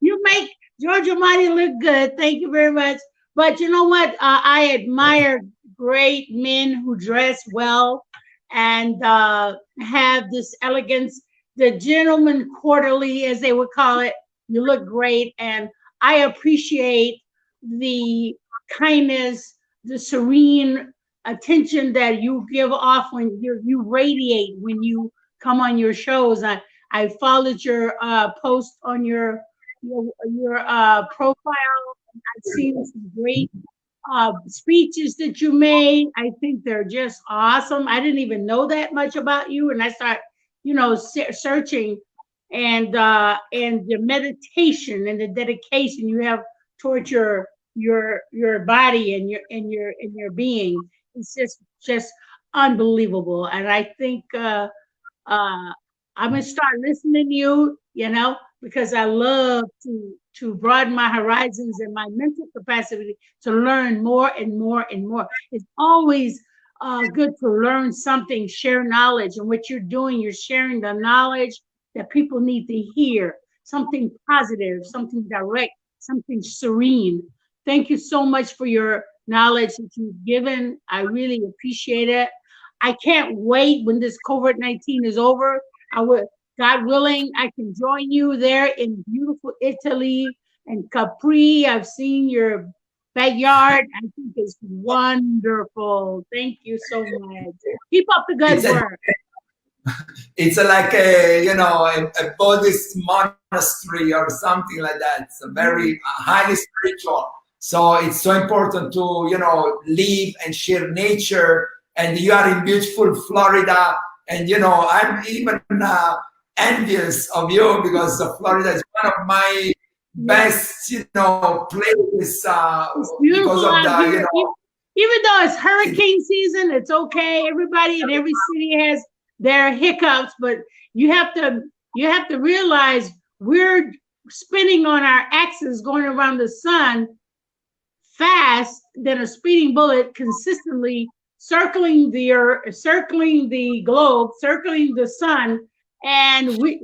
you make Giorgio Armani look good. Thank you very much. But you know what? I admire great men who dress well and have this elegance, the gentleman quarterly, as they would call it. You look great. And I appreciate the kindness, the serene attention that you give off when you radiate when you come on your shows. I followed your post on your profile. I've seen some great speeches that you made. I think they're just awesome. I didn't even know that much about you, and I start searching, and the meditation and the dedication you have towards your body and your being. It's just unbelievable. And I think I'm gonna start listening to you, because I love to broaden my horizons and my mental capacity to learn more and more and more. It's always good to learn something, share knowledge, and what you're doing, you're sharing the knowledge that people need to hear, something positive, something direct, something serene. Thank you so much for your knowledge that you've given. I really appreciate it. I can't wait when this COVID-19 is over. God willing, I can join you there in beautiful Italy and Capri. I've seen your backyard. I think it's wonderful. Thank you so much. Keep up the good work. it's like a, you know, a Buddhist monastery or something like that. It's a very highly spiritual. So it's so important to, you know, live and share nature. And you are in beautiful Florida. And, you know, I'm even envious of you because Florida is one of my best, you know, places because of the, you know. Even though it's hurricane season, it's okay. Everybody in every city has their hiccups, but you have to realize we're spinning on our axis going around the sun fast than a speeding bullet, consistently circling the earth, circling the globe, circling the sun, and the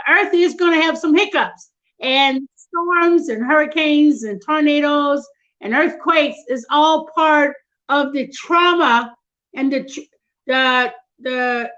earth is going to have some hiccups, and storms and hurricanes and tornadoes and earthquakes is all part of the trauma and the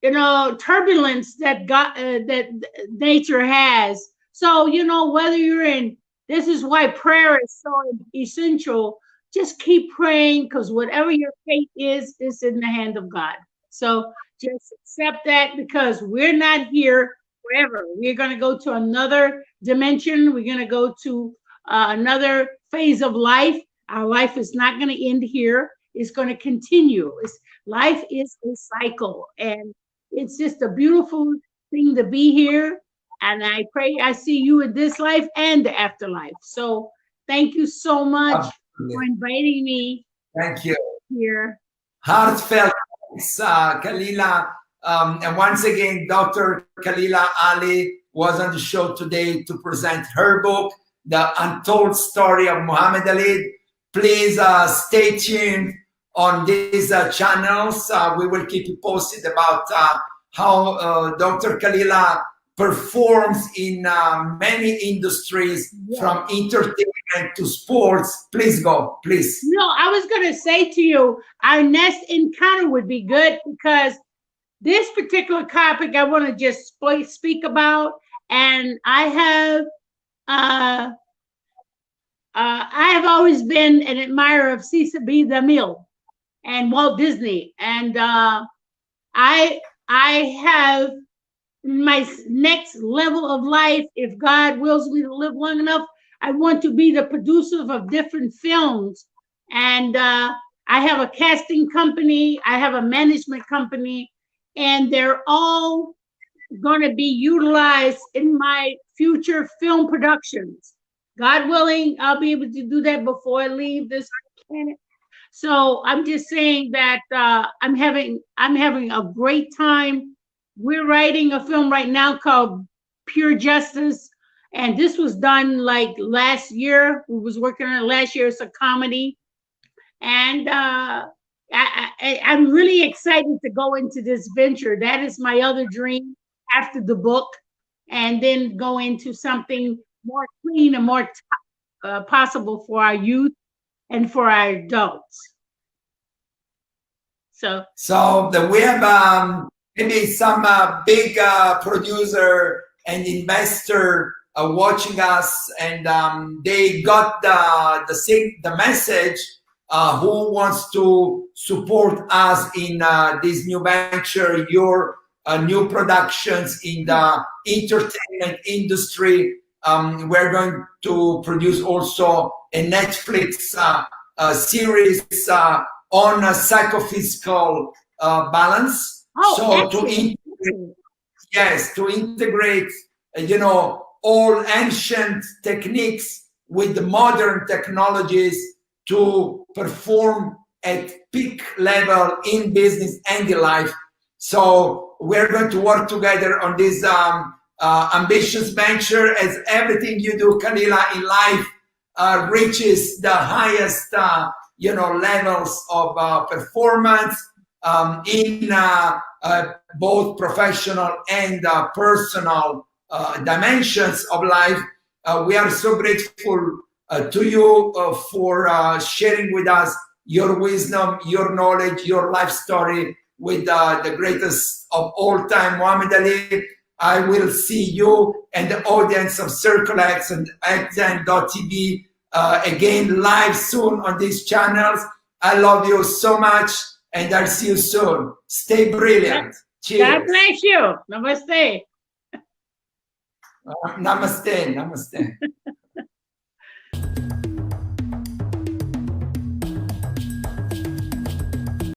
you know, turbulence that that nature has. So, you know, whether you're in, this is why prayer is so essential. Just keep praying, because whatever your fate is in the hand of God. So just accept that, because we're not here forever. We're going to go to another dimension. We're going to go to another phase of life. Our life is not going to end here. It's going to continue. Life is a cycle, and it's just a beautiful thing to be here. And I pray I see you in this life and the afterlife. So thank you so much for inviting me. Thank you. Here. Heartfelt thanks, Khalilah. And once again, Dr. Khalilah Ali was on the show today to present her book, The Untold Story of Muhammad Ali. Please stay tuned on these channels. We will keep you posted about how Dr. Khalilah performs in many industries, from entertainment to sports. Please go, please. No, I was going to say to you, our next encounter would be good, because this particular topic I want to just speak about, and I have always been an admirer of Cecil B. DeMille and Walt Disney, and I have my next level of life, if God wills me to live long enough, I want to be the producer of different films. And I have a casting company, I have a management company, and they're all going to be utilized in my future film productions. God willing, I'll be able to do that before I leave this planet. So I'm just saying that I'm having a great time. We're writing a film right now called Pure Justice, and this was done like last year. We was working on it last year. It's a comedy, and I'm really excited to go into this venture. That is my other dream after the book, and then go into something more clean and more possible for our youth and for our adults. So we have maybe some big producer and investor watching us, and they got the message. Who wants to support us in this new venture, your new productions in the entertainment industry? We're going to produce also a Netflix series on psychophysical balance. So to integrate, you know, all ancient techniques with the modern technologies to perform at peak level in business and in life. So we're going to work together on this ambitious venture, as everything you do, Khalilah, in life reaches the highest, you know, levels of performance in both professional and personal dimensions of life. We are so grateful to you for sharing with us your wisdom, your knowledge, your life story with the greatest of all time, Muhammad Ali. I will see you and the audience of Circle X and XZEN.tv again live soon on these channels. I love you so much, and I'll see you soon. Stay brilliant. Cheers. God bless you. Namaste. Namaste. Namaste.